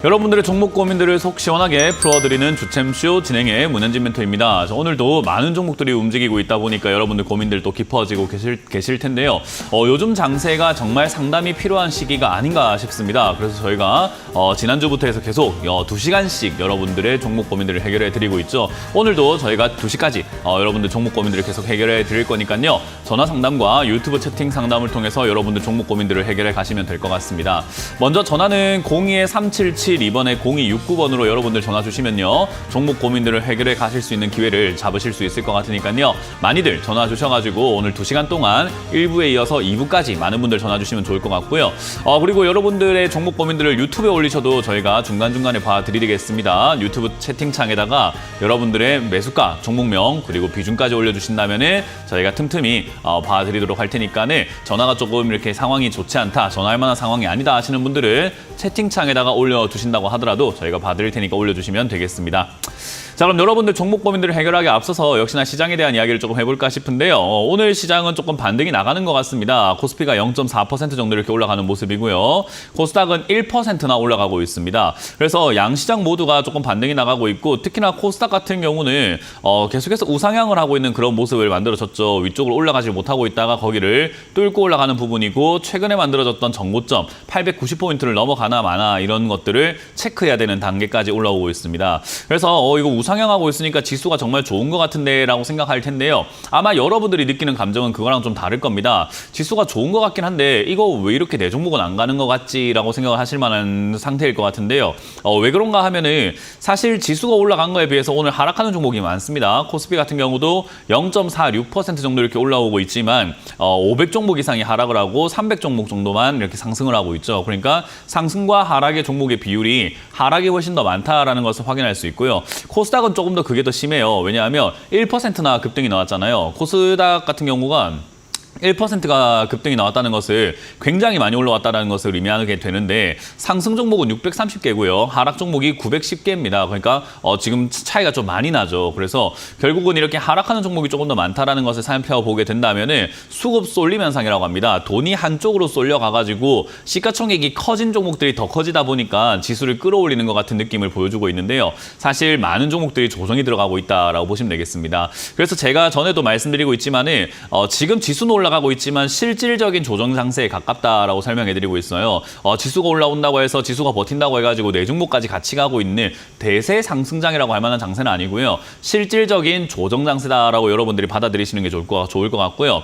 여러분들의 종목 고민들을 속 시원하게 풀어드리는 주챔쇼 진행의 문현진 멘토입니다. 오늘도 많은 종목들이 움직이고 있다 보니까 여러분들 고민들 또 깊어지고 계실 텐데요. 요즘 장세가 정말 상담이 필요한 시기가 아닌가 싶습니다. 그래서 저희가 지난주부터 해서 계속 2시간씩 여러분들의 종목 고민들을 해결해 드리고 있죠. 오늘도 저희가 2시까지 여러분들 종목 고민들을 계속 해결해 드릴 거니까요. 전화 상담과 유튜브 채팅 상담을 통해서 여러분들 종목 고민들을 해결해 가시면 될 것 같습니다. 먼저 전화는 02-377 이번에 0269번으로 여러분들 전화 주시면요. 종목 고민들을 해결해 가실 수 있는 기회를 잡으실 수 있을 것 같으니까요. 많이들 전화 주셔가지고 오늘 2시간 동안 1부에 이어서 2부까지 많은 분들 전화 주시면 좋을 것 같고요. 그리고 여러분들의 종목 고민들을 유튜브에 올리셔도 저희가 중간중간에 봐드리겠습니다. 유튜브 채팅창에다가 여러분들의 매수가, 종목명, 그리고 비중까지 올려주신다면 저희가 틈틈이 봐드리도록 할 테니까는 전화가 조금 이렇게 상황이 좋지 않다, 전화할 만한 상황이 아니다 하시는 분들은 채팅창에다가 올려주신다고 하더라도 저희가 봐드릴 테니까 올려주시면 되겠습니다. 자, 그럼 여러분들 종목 고민들을 해결하기 앞서서 역시나 시장에 대한 이야기를 조금 해볼까 싶은데요. 오늘 시장은 조금 반등이 나가는 것 같습니다. 코스피가 0.4% 정도 이렇게 올라가는 모습이고요. 코스닥은 1%나 올라가고 있습니다. 그래서 양시장 모두가 조금 반등이 나가고 있고, 특히나 코스닥 같은 경우는 계속해서 우상향을 하고 있는 그런 모습을 만들어졌죠. 위쪽으로 올라가지 못하고 있다가 거기를 뚫고 올라가는 부분이고, 최근에 만들어졌던 정고점 890포인트를 넘어가나 마나 이런 것들을 체크해야 되는 단계까지 올라오고 있습니다. 그래서 이거 우상향하고 있으니까 지수가 정말 좋은 것 같은데 라고 생각할 텐데요. 아마 여러분들이 느끼는 감정은 그거랑 좀 다를 겁니다. 지수가 좋은 것 같긴 한데 이거 왜 이렇게 내 종목은 안 가는 것 같지? 라고 생각을 하실 만한 상태일 것 같은데요. 왜 그런가 하면은 사실 지수가 올라간 거에 비해서 오늘 하락하는 종목이 많습니다. 코스피 같은 경우도 0.46% 정도 이렇게 올라오고 있지만 500종목 이상이 하락을 하고 300종목 정도만 이렇게 상승을 하고 있죠. 그러니까 상승과 하락의 종목의 비율이 하락이 훨씬 더 많다라는 것을 확인할 수 있고요. 코스닥은 조금 더 그게 더 심해요. 왜냐하면 1%나 급등이 나왔잖아요. 코스닥 같은 경우가 1%가 급등이 나왔다는 것을 굉장히 많이 올라왔다는 것을 의미하게 되는데, 상승 종목은 630개고요. 하락 종목이 910개입니다. 그러니까 지금 차이가 좀 많이 나죠. 그래서 결국은 이렇게 하락하는 종목이 조금 더 많다는 것을 살펴보게 된다면 수급 쏠림 현상이라고 합니다. 돈이 한쪽으로 쏠려가가지고 시가총액이 커진 종목들이 더 커지다 보니까 지수를 끌어올리는 것 같은 느낌을 보여주고 있는데요. 사실 많은 종목들이 조정이 들어가고 있다라고 보시면 되겠습니다. 그래서 제가 전에도 말씀드리고 있지만은 지금 지수는 올라가고 있지만 실질적인 조정 장세에 가깝다라고 설명해드리고 있어요. 지수가 올라온다고 해서 지수가 버틴다고 해가지고 네 종목까지 같이 가고 있는 대세 상승장이라고 할 만한 장세는 아니고요. 실질적인 조정 장세다라고 여러분들이 받아들이시는 게 좋을 것 같고요.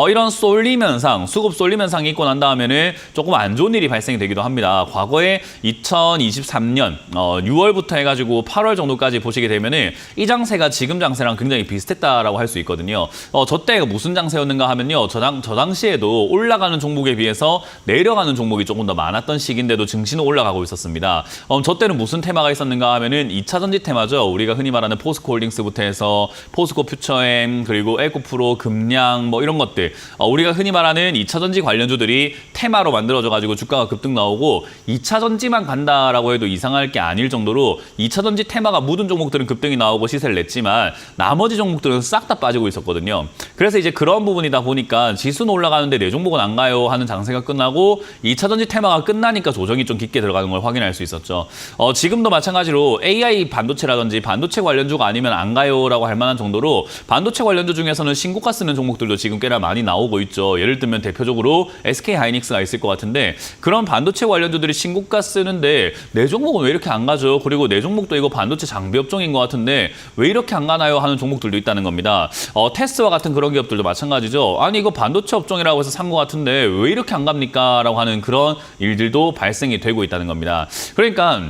이런 쏠림 현상, 수급 쏠림 현상이 있고 난 다음에는 조금 안 좋은 일이 발생이 되기도 합니다. 과거에 2023년 6월부터 해가지고 8월 정도까지 보시게 되면은 이 장세가 지금 장세랑 굉장히 비슷했다라고 할 수 있거든요. 저 때가 무슨 장세였는가 하면요. 저 당시에도 올라가는 종목에 비해서 내려가는 종목이 조금 더 많았던 시기인데도 증시는 올라가고 있었습니다. 저 때는 무슨 테마가 있었는가 하면은 2차 전지 테마죠. 우리가 흔히 말하는 포스코 홀딩스부터 해서 포스코 퓨처엠, 그리고 에코프로, 금량 뭐 이런 것들, 우리가 흔히 말하는 2차 전지 관련주들이 테마로 만들어져가지고 주가가 급등 나오고, 2차 전지만 간다라고 해도 이상할 게 아닐 정도로 2차 전지 테마가 묻은 종목들은 급등이 나오고 시세를 냈지만 나머지 종목들은 싹 다 빠지고 있었거든요. 그래서 이제 그런 부분이다 보니까 지수는 올라가는데 내 종목은 안 가요 하는 장세가 끝나고 2차 전지 테마가 끝나니까 조정이 좀 깊게 들어가는 걸 확인할 수 있었죠. 지금도 마찬가지로 AI 반도체라든지 반도체 관련주가 아니면 안 가요라고 할 만한 정도로 반도체 관련주 중에서는 신고가 쓰는 종목들도 지금 꽤나 많이 나오고 있죠. 예를 들면 대표적으로 SK 하이닉스가 있을 것 같은데, 그런 반도체 관련주들이 신고가 쓰는데 내 종목은 왜 이렇게 안 가죠? 그리고 내 종목도 이거 반도체 장비 업종인 것 같은데 왜 이렇게 안 가나요? 하는 종목들도 있다는 겁니다. 테스와 같은 그런 기업들도 마찬가지죠. 아니 이거 반도체 업종이라고 해서 산 것 같은데 왜 이렇게 안 갑니까? 라고 하는 그런 일들도 발생이 되고 있다는 겁니다. 그러니까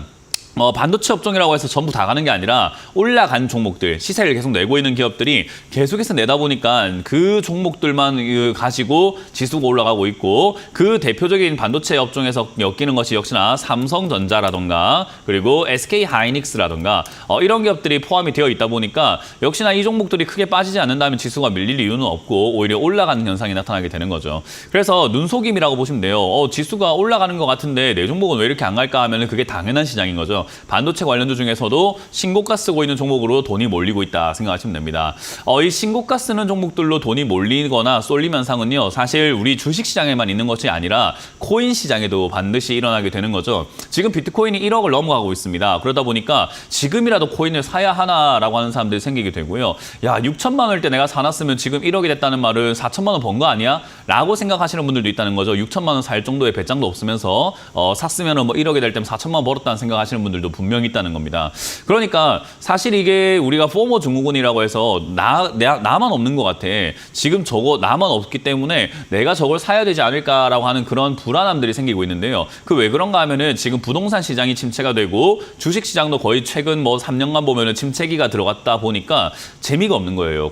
반도체 업종이라고 해서 전부 다 가는 게 아니라 올라간 종목들, 시세를 계속 내고 있는 기업들이 계속해서 내다 보니까 그 종목들만 가지고 지수가 올라가고 있고, 그 대표적인 반도체 업종에서 엮이는 것이 역시나 삼성전자라던가 그리고 SK 하이닉스라던가 이런 기업들이 포함이 되어 있다 보니까 역시나 이 종목들이 크게 빠지지 않는다면 지수가 밀릴 이유는 없고 오히려 올라가는 현상이 나타나게 되는 거죠. 그래서 눈속임이라고 보시면 돼요. 지수가 올라가는 것 같은데 내 종목은 왜 이렇게 안 갈까 하면 그게 당연한 시장인 거죠. 반도체 관련주 중에서도 신고가 쓰고 있는 종목으로 돈이 몰리고 있다 생각하시면 됩니다. 이 신고가 쓰는 종목들로 돈이 몰리거나 쏠림 현상은요, 사실 우리 주식시장에만 있는 것이 아니라 코인 시장에도 반드시 일어나게 되는 거죠. 지금 비트코인이 1억을 넘어가고 있습니다. 그러다 보니까 지금이라도 코인을 사야 하나라고 하는 사람들이 생기게 되고요. 야, 6천만 원일 때 내가 사놨으면 지금 1억이 됐다는 말은 4천만 원 번 거 아니야? 라고 생각하시는 분들도 있다는 거죠. 6천만 원 살 정도의 배짱도 없으면서 샀으면 뭐 1억이 될 때면 4천만 원 벌었다는 생각하시는 분들도 분명히 있다는 겁니다. 그러니까 사실 이게 우리가 포모 증후군이라고 해서 나만 없는 것 같아. 지금 저거 나만 없기 때문에 내가 저걸 사야 되지 않을까라고 하는 그런 불안함들이 생기고 있는데요. 그 왜 그런가 하면은 지금 부동산 시장이 침체가 되고 주식 시장도 거의 최근 뭐 3년간 보면은 침체기가 들어갔다 보니까 재미가 없는 거예요.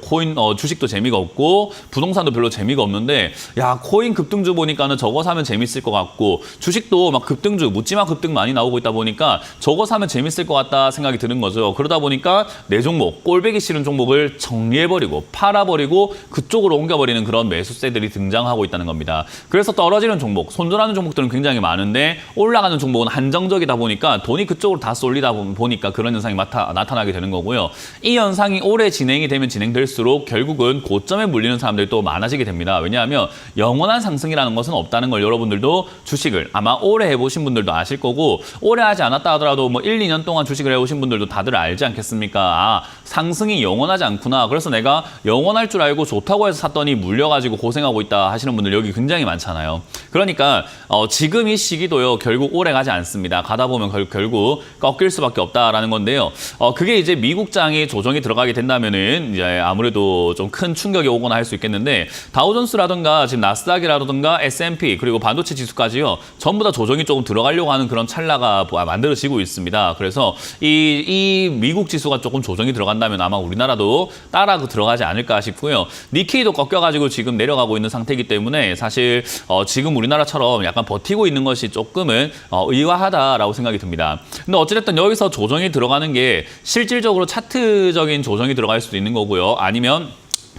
주식도 재미가 없고 부동산도 별로 재미가 없는데, 야, 코인 급등주 보니까는 저거 사면 재밌을 것 같고 주식도 막 급등주, 묻지마 급등 많이 나오고 있다 보니까 저거 사면 재밌을 것 같다 생각이 드는 거죠. 그러다 보니까 내 종목, 꼴배기 싫은 종목을 정리해버리고 팔아버리고 그쪽으로 옮겨버리는 그런 매수세들이 등장하고 있다는 겁니다. 그래서 떨어지는 종목, 손절하는 종목들은 굉장히 많은데 올라가는 종목은 한정적이다 보니까 돈이 그쪽으로 다 쏠리다 보니까 그런 현상이 나타나게 되는 거고요. 이 현상이 오래 진행이 되면 진행될수록 결국은 고점에 물리는 사람들이 또 많아지게 됩니다. 왜냐하면 영원한 상승이라는 것은 없다는 걸 여러분들도 주식을 아마 오래 해보신 분들도 아실 거고, 오래 하지 않았다 하더라도 뭐 1, 2년 동안 주식을 해오신 분들도 다들 알지 않겠습니까? 아, 상승이 영원하지 않구나. 그래서 내가 영원할 줄 알고 좋다고 해서 샀더니 물려가지고 고생하고 있다 하시는 분들 여기 굉장히 많잖아요. 그러니까 지금 이 시기도요, 결국 오래 가지 않습니다. 가다 보면 결국 꺾일 수밖에 없다라는 건데요. 그게 이제 미국장이 조정이 들어가게 된다면은 이제 아무래도 좀 큰 충격이 오거나 할 수 있겠는데, 다우존스라든가 지금 나스닥이라든가 S&P 그리고 반도체 지수까지요, 전부 다 조정이 조금 들어가려고 하는 그런 찰나가 만들어지고 있습니다. 그래서 이 미국 지수가 조금 조정이 들어간다면 아마 우리나라도 따라 들어가지 않을까 싶고요. 니케이도 꺾여가지고 지금 내려가고 있는 상태이기 때문에 사실 지금 우리나라처럼 약간 버티고 있는 것이 조금은 의아하다라고 생각이 듭니다. 근데 어찌됐든 여기서 조정이 들어가는 게 실질적으로 차트적인 조정이 들어갈 수도 있는 거고요. 아니면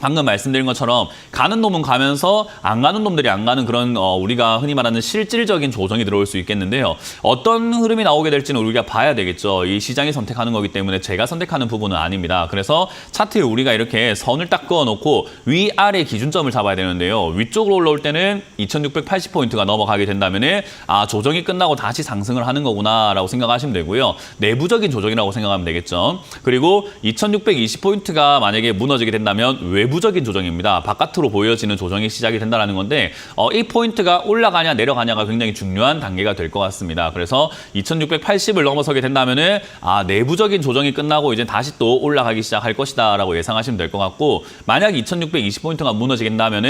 방금 말씀드린 것처럼 가는 놈은 가면서 안 가는 놈들이 안 가는 그런 우리가 흔히 말하는 실질적인 조정이 들어올 수 있겠는데요. 어떤 흐름이 나오게 될지는 우리가 봐야 되겠죠. 이 시장이 선택하는 거기 때문에 제가 선택하는 부분은 아닙니다. 그래서 차트에 우리가 이렇게 선을 딱 그어놓고 위아래 기준점을 잡아야 되는데요. 위쪽으로 올라올 때는 2680포인트가 넘어가게 된다면 아, 조정이 끝나고 다시 상승을 하는 거구나라고 생각하시면 되고요. 내부적인 조정이라고 생각하면 되겠죠. 그리고 2620포인트가 만약에 무너지게 된다면 외부적인 조정입니다. 바깥으로 보여지는 조정이 시작이 된다는 건데 이 포인트가 올라가냐 내려가냐가 굉장히 중요한 단계가 될 것 같습니다. 그래서 2680을 넘어서게 된다면 내부적인 조정이 끝나고 이제 다시 또 올라가기 시작할 것이다 라고 예상하시면 될 것 같고, 만약 2620포인트가 무너지게 된다면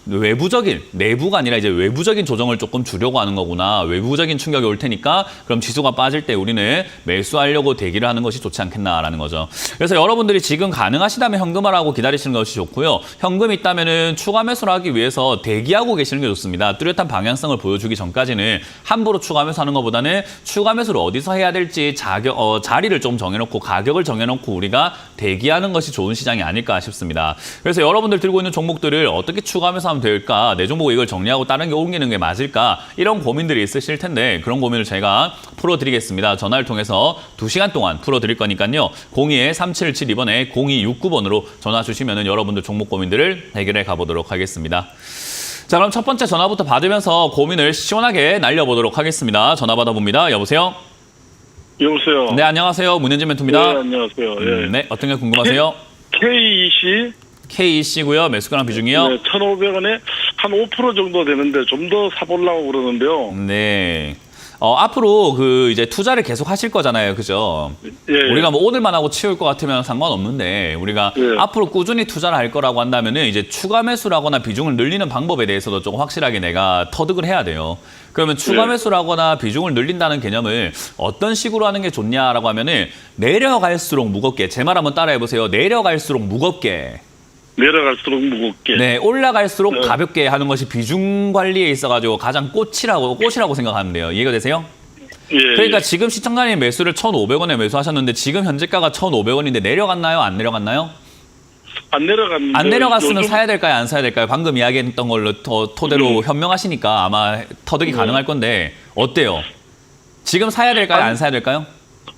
외부적인, 내부가 아니라 이제 외부적인 조정을 조금 주려고 하는 거구나. 외부적인 충격이 올 테니까 그럼 지수가 빠질 때 우리는 매수하려고 대기를 하는 것이 좋지 않겠나라는 거죠. 그래서 여러분들이 지금 가능하시다면 현금화하고 기다리시는 것이 좋고요. 현금이 있다면은 추가 매수를 하기 위해서 대기하고 계시는 게 좋습니다. 뚜렷한 방향성을 보여주기 전까지는 함부로 추가 매수하는 것보다는 추가 매수를 어디서 해야 될지 자리를 좀 정해놓고 가격을 정해놓고 우리가 대기하는 것이 좋은 시장이 아닐까 싶습니다. 그래서 여러분들 들고 있는 종목들을 어떻게 추가 매수하면 될까? 내 종목 이걸 정리하고 다른 게 옮기는 게 맞을까? 이런 고민들이 있으실 텐데 그런 고민을 제가 풀어드리겠습니다. 전화를 통해서 2시간 동안 풀어드릴 거니까요. 02-3772번에 0269번으로 전화 주시면 여러분들 종목 고민들을 해결해 가보도록 하겠습니다. 자, 그럼 첫 번째 전화부터 받으면서 고민을 시원하게 날려보도록 하겠습니다. 전화 받아봅니다. 여보세요? 여보세요? 네, 안녕하세요. 문현진 멘토입니다. 네, 안녕하세요. 네, 어떤 게 궁금하세요? KEC? KEC고요. 매수가랑 비중이요? 네, 1,500원에 한 5% 정도 되는데 좀 더 사보려고 그러는데요. 네. 앞으로 이제 투자를 계속 하실 거잖아요. 그죠? 예. 우리가 뭐 오늘만 하고 치울 것 같으면 상관없는데 우리가 예. 앞으로 꾸준히 투자를 할 거라고 한다면은 이제 추가 매수라거나 비중을 늘리는 방법에 대해서도 조금 확실하게 내가 터득을 해야 돼요. 그러면 추가 매수라거나 비중을 늘린다는 개념을 어떤 식으로 하는 게 좋냐라고 하면은 내려갈수록 무겁게, 제 말 한번 따라해 보세요. 내려갈수록 무겁게. 내려갈수록 무겁게. 네, 올라갈수록 가볍게 하는 것이 비중 관리에 있어가지고 가장 꽃이라고 생각하면 돼요. 이해가 되세요? 예. 그러니까 지금 시청자님 매수를 1,500원에 매수하셨는데 지금 현재가가 1,500원인데 내려갔나요? 안 내려갔나요? 안 내려갔는데. 안 내려갔으면 요즘... 사야 될까요? 안 사야 될까요? 방금 이야기했던 걸로 토대로 현명하시니까 아마 터득이 가능할 건데 어때요? 지금 사야 될까요? 안 사야 될까요?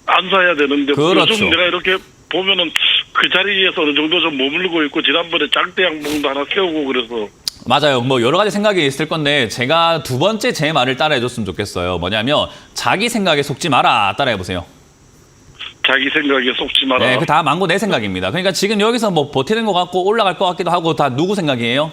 안 사야 되는데 그렇죠. 요즘 내가 이렇게 보면은 그 자리에서 어느 정도 좀 머물고 있고 지난번에 짱대 양봉도 하나 세우고 그래서 맞아요. 뭐 여러 가지 생각이 있을 건데 제가 두 번째 제 말을 따라해 줬으면 좋겠어요. 뭐냐면 자기 생각에 속지 마라. 따라해 보세요. 자기 생각에 속지 마라. 네, 그 다 망고 내 생각입니다. 그러니까 지금 여기서 뭐 버티는 것 같고 올라갈 것 같기도 하고 다 누구 생각이에요?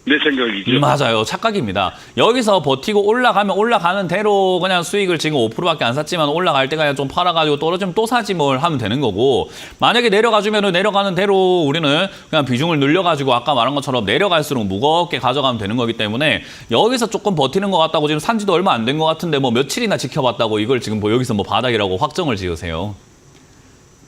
내 생각이죠. 맞아요. 착각입니다. 여기서 버티고 올라가면 올라가는 대로 그냥 수익을 지금 5%밖에 안 샀지만 올라갈 때 그냥 좀 팔아가지고 떨어지면 또 사지 뭘 하면 되는 거고, 만약에 내려가주면 내려가는 대로 우리는 그냥 비중을 늘려가지고 아까 말한 것처럼 내려갈수록 무겁게 가져가면 되는 거기 때문에 여기서 조금 버티는 것 같다고 지금 산지도 얼마 안 된 것 같은데 뭐 며칠이나 지켜봤다고 이걸 지금 뭐 여기서 뭐 바닥이라고 확정을 지으세요.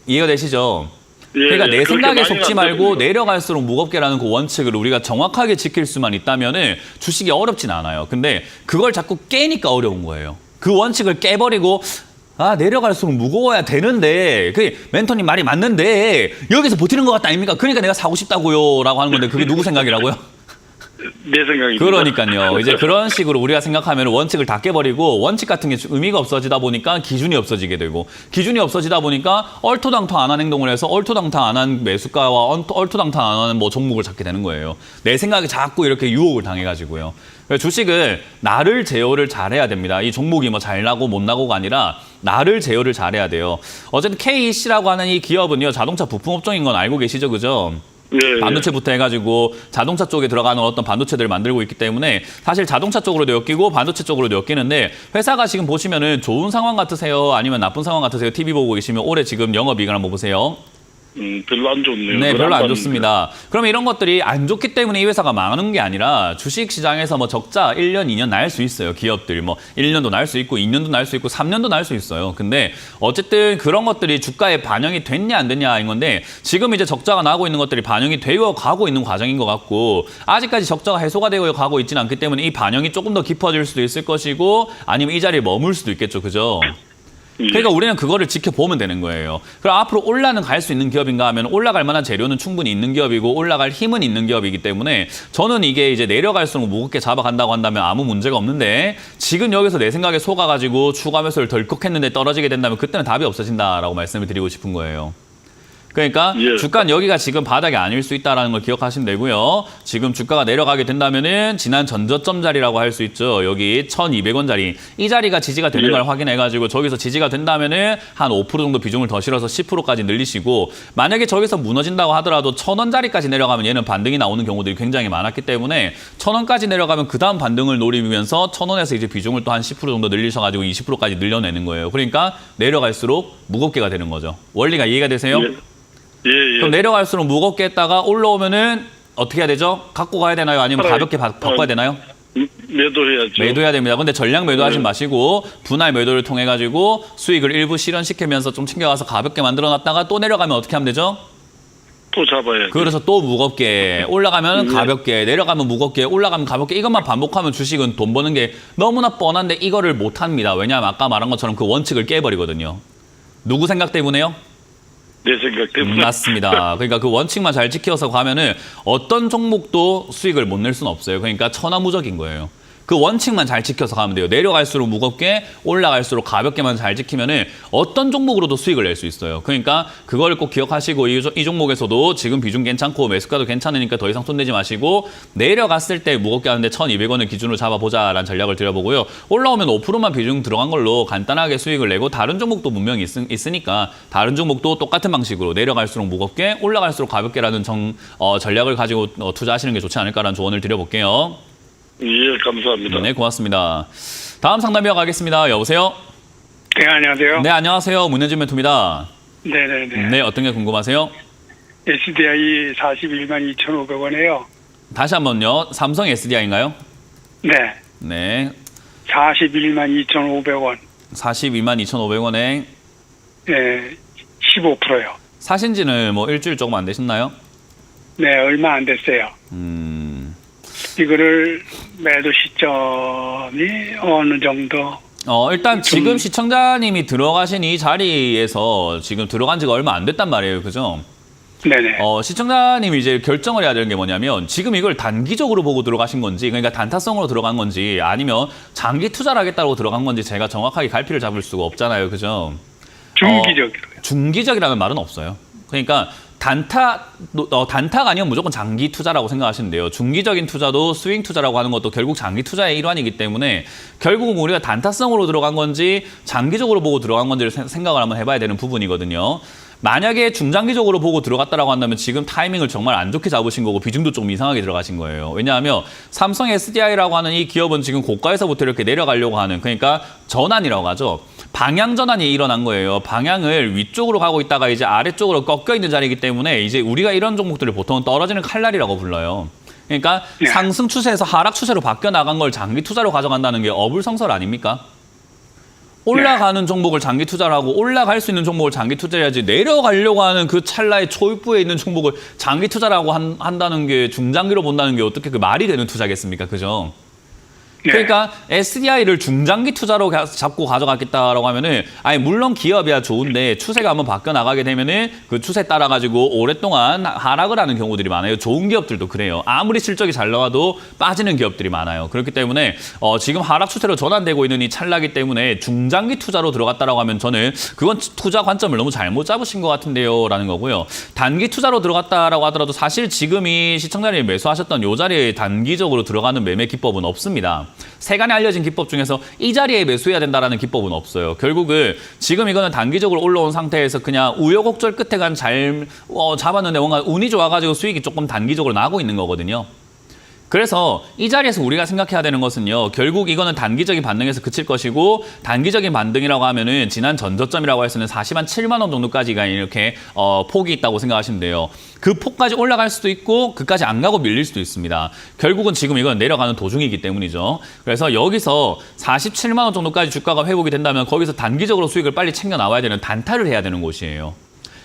이해가 되시죠? 그러니까 내 생각에 속지 말고 내려갈수록 무겁게라는 그 원칙을 우리가 정확하게 지킬 수만 있다면은 주식이 어렵진 않아요. 근데 그걸 자꾸 깨니까 어려운 거예요. 그 원칙을 깨버리고 내려갈수록 무거워야 되는데 그 멘토님 말이 맞는데 여기서 버티는 것 같다 아닙니까? 그러니까 내가 사고 싶다고요 라고 하는 건데 그게 누구 생각이라고요? 내 생각입니다. 그러니까요. 이제 그런 식으로 우리가 생각하면 원칙을 다 깨버리고 원칙 같은 게 의미가 없어지다 보니까 기준이 없어지게 되고 기준이 없어지다 보니까 얼토당토 안 한 행동을 해서 얼토당토 안 한 매수가와 얼토당토 안 하는 뭐 종목을 찾게 되는 거예요. 내 생각에 자꾸 이렇게 유혹을 당해가지고요. 주식을 나를 제어를 잘해야 됩니다. 이 종목이 뭐 잘 나고 못 나고가 아니라 나를 제어를 잘해야 돼요. 어쨌든 KEC라고 하는 이 기업은요. 자동차 부품 업종인 건 알고 계시죠? 그죠? 예, 반도체부터 해가지고 자동차 쪽에 들어가는 어떤 반도체들을 만들고 있기 때문에 사실 자동차 쪽으로도 엮이고 반도체 쪽으로도 엮이는데 회사가 지금 보시면은 좋은 상황 같으세요? 아니면 나쁜 상황 같으세요? TV 보고 계시면 올해 지금 영업이익을 한번 보세요. 별로 안 좋네요. 네, 별로 안 좋습니다. 그러면 이런 것들이 안 좋기 때문에 이 회사가 망하는 게 아니라 주식시장에서 뭐 적자 1년, 2년 날 수 있어요. 기업들 뭐 1년도 날 수 있고 2년도 날 수 있고 3년도 날 수 있어요. 근데 어쨌든 그런 것들이 주가에 반영이 됐냐 안 됐냐인 건데 지금 이제 적자가 나고 있는 것들이 반영이 되어 가고 있는 과정인 것 같고 아직까지 적자가 해소가 되어 가고 있지는 않기 때문에 이 반영이 조금 더 깊어질 수도 있을 것이고 아니면 이 자리에 머물 수도 있겠죠. 그죠? 그러니까 우리는 그거를 지켜보면 되는 거예요. 그럼 앞으로 올라는 갈 수 있는 기업인가 하면 올라갈 만한 재료는 충분히 있는 기업이고 올라갈 힘은 있는 기업이기 때문에 저는 이게 이제 내려갈수록 무겁게 잡아간다고 한다면 아무 문제가 없는데 지금 여기서 내 생각에 속아가지고 추가 매수를 덜컥 했는데 떨어지게 된다면 그때는 답이 없어진다라고 말씀을 드리고 싶은 거예요. 그러니까 주가는 여기가 지금 바닥이 아닐 수 있다는 걸 기억하시면 되고요. 지금 주가가 내려가게 된다면은 지난 전저점 자리라고 할 수 있죠. 여기 1,200원 자리. 이 자리가 지지가 되는 걸 확인해가지고 저기서 지지가 된다면은 한 5% 정도 비중을 더 실어서 10%까지 늘리시고 만약에 저기서 무너진다고 하더라도 1,000원 자리까지 내려가면 얘는 반등이 나오는 경우들이 굉장히 많았기 때문에 1,000원까지 내려가면 그 다음 반등을 노리면서 1,000원에서 이제 비중을 또 한 10% 정도 늘리셔가지고 20%까지 늘려내는 거예요. 그러니까 내려갈수록 무겁게가 되는 거죠. 원리가 이해가 되세요? 예. 그럼 내려갈수록 무겁게 했다가 올라오면은 어떻게 해야 되죠? 갖고 가야 되나요? 아니면 가볍게 바꿔야 되나요? 매도해야죠. 매도해야 됩니다. 근데 전량 매도하지 마시고 분할 매도를 통해 가지고 수익을 일부 실현시키면서 좀 챙겨가서 가볍게 만들어놨다가 또 내려가면 어떻게 하면 되죠? 또 잡아야죠. 그래서 또 무겁게 올라가면 가볍게 내려가면 무겁게 올라가면 가볍게 이것만 반복하면 주식은 돈 버는 게 너무나 뻔한데 이거를 못합니다. 왜냐하면 아까 말한 것처럼 그 원칙을 깨버리거든요. 누구 생각 때문에요? 내 생각 때문에. 맞습니다. 그러니까 그 원칙만 잘 지켜서 가면은 어떤 종목도 수익을 못 낼 수는 없어요. 그러니까 천하무적인 거예요. 그 원칙만 잘 지켜서 가면 돼요. 내려갈수록 무겁게 올라갈수록 가볍게만 잘 지키면은 어떤 종목으로도 수익을 낼 수 있어요. 그러니까 그걸 꼭 기억하시고 이 종목에서도 지금 비중 괜찮고 매수가도 괜찮으니까 더 이상 손대지 마시고 내려갔을 때 무겁게 하는데 1,200원을 기준으로 잡아보자라는 전략을 드려보고요. 올라오면 5%만 비중 들어간 걸로 간단하게 수익을 내고 다른 종목도 분명히 있으니까 다른 종목도 똑같은 방식으로 내려갈수록 무겁게 올라갈수록 가볍게라는 전략을 가지고 투자하시는 게 좋지 않을까라는 조언을 드려볼게요. 예, 감사합니다. 네, 고맙습니다. 다음 상담 이어가겠습니다. 여보세요? 네, 안녕하세요. 네, 안녕하세요. 문현진 멘토입니다. 네네네. 네, 어떤 게 궁금하세요? SDI 41만 2,500원이에요. 다시 한번요. 삼성 SDI인가요? 네. 네, 41만 2,500원. 42만 2,500원에 네, 15%요. 사신 지는 뭐 일주일 조금 안 되셨나요? 네, 얼마 안 됐어요. 이거를 매도 시점이 어느 정도? 일단 지금 시청자님이 들어가신 이 자리에서 지금 들어간 지가 얼마 안 됐단 말이에요. 그죠? 네네. 시청자님이 이제 결정을 해야 되는 게 뭐냐면 지금 이걸 단기적으로 보고 들어가신 건지 그러니까 단타성으로 들어간 건지 아니면 장기 투자를 하겠다고 들어간 건지 제가 정확하게 갈피를 잡을 수가 없잖아요. 그죠? 중기적으로요. 중기적이라는 말은 없어요. 그러니까 단타가 아니면 무조건 장기 투자라고 생각하시면 돼요. 중기적인 투자도 스윙 투자라고 하는 것도 결국 장기 투자의 일환이기 때문에 결국은 우리가 단타성으로 들어간 건지 장기적으로 보고 들어간 건지를 생각을 한번 해봐야 되는 부분이거든요. 만약에 중장기적으로 보고 들어갔다라고 한다면 지금 타이밍을 정말 안 좋게 잡으신 거고 비중도 좀 이상하게 들어가신 거예요. 왜냐하면 삼성 SDI라고 하는 이 기업은 지금 고가에서부터 이렇게 내려가려고 하는 그러니까 전환이라고 하죠. 방향 전환이 일어난 거예요. 방향을 위쪽으로 가고 있다가 이제 아래쪽으로 꺾여 있는 자리이기 때문에 이제 우리가 이런 종목들을 보통 떨어지는 칼날이라고 불러요. 그러니까 상승 추세에서 하락 추세로 바뀌어 나간 걸 장기 투자로 가져간다는 게 어불성설 아닙니까? 올라가는 종목을 장기 투자를 하고 올라갈 수 있는 종목을 장기 투자해야지 내려가려고 하는 그 찰나의 초입부에 있는 종목을 장기 투자라고 한다는 게 중장기로 본다는 게 어떻게 그 말이 되는 투자겠습니까? 그죠? 그러니까 SDI를 중장기 투자로 잡고 가져갔겠다라고 하면은 아니 물론 기업이야 좋은데 추세가 한번 바뀌어 나가게 되면은 그 추세 따라 가지고 오랫동안 하락을 하는 경우들이 많아요. 좋은 기업들도 그래요. 아무리 실적이 잘 나와도 빠지는 기업들이 많아요. 그렇기 때문에 지금 하락 추세로 전환되고 있는 이 찰나기 때문에 중장기 투자로 들어갔다라고 하면 저는 그건 투자 관점을 너무 잘못 잡으신 것 같은데요라는 거고요. 단기 투자로 들어갔다라고 하더라도 사실 지금 이 시청자님이 매수하셨던 이 자리에 단기적으로 들어가는 매매 기법은 없습니다. 세간에 알려진 기법 중에서 이 자리에 매수해야 된다라는 기법은 없어요. 결국은 지금 이거는 단기적으로 올라온 상태에서 그냥 우여곡절 끝에 잘 잡았는데 뭔가 운이 좋아가지고 수익이 조금 단기적으로 나고 있는 거거든요. 그래서 이 자리에서 우리가 생각해야 되는 것은요. 결국 이거는 단기적인 반등에서 그칠 것이고 단기적인 반등이라고 하면은 지난 전저점이라고 해서는 47만 원 정도까지가 이렇게 폭이 있다고 생각하시면 돼요. 그 폭까지 올라갈 수도 있고 그까지 안 가고 밀릴 수도 있습니다. 결국은 지금 이건 내려가는 도중이기 때문이죠. 그래서 여기서 47만 원 정도까지 주가가 회복이 된다면 거기서 단기적으로 수익을 빨리 챙겨 나와야 되는 단타를 해야 되는 곳이에요.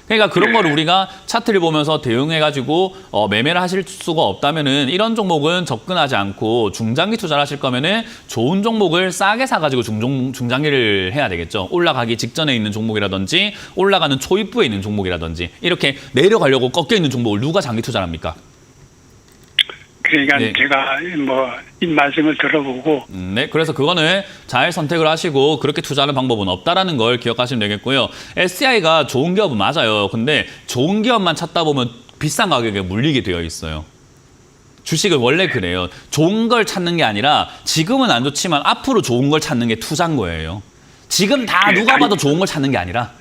그러니까 그런 거를 우리가 차트를 보면서 대응해가지고 매매를 하실 수가 없다면은 이런 종목은 접근하지 않고 중장기 투자를 하실 거면은 좋은 종목을 싸게 사가지고 중장기를 해야 되겠죠. 올라가기 직전에 있는 종목이라든지 올라가는 초입부에 있는 종목이라든지 이렇게 내려가려고 꺾여 있는 종목을 누가 장기 투자를 합니까? 그러니까 제가 이 말씀을 들어보고 네, 그래서 그거는 잘 선택을 하시고 그렇게 투자하는 방법은 없다라는 걸 기억하시면 되겠고요. SDI가 좋은 기업은 맞아요. 근데 좋은 기업만 찾다 보면 비싼 가격에 물리게 되어 있어요. 주식은 원래 그래요. 좋은 걸 찾는 게 아니라 지금은 안 좋지만 앞으로 좋은 걸 찾는 게 투자인 거예요. 지금 다 누가 봐도 좋은 걸 찾는 게 아니라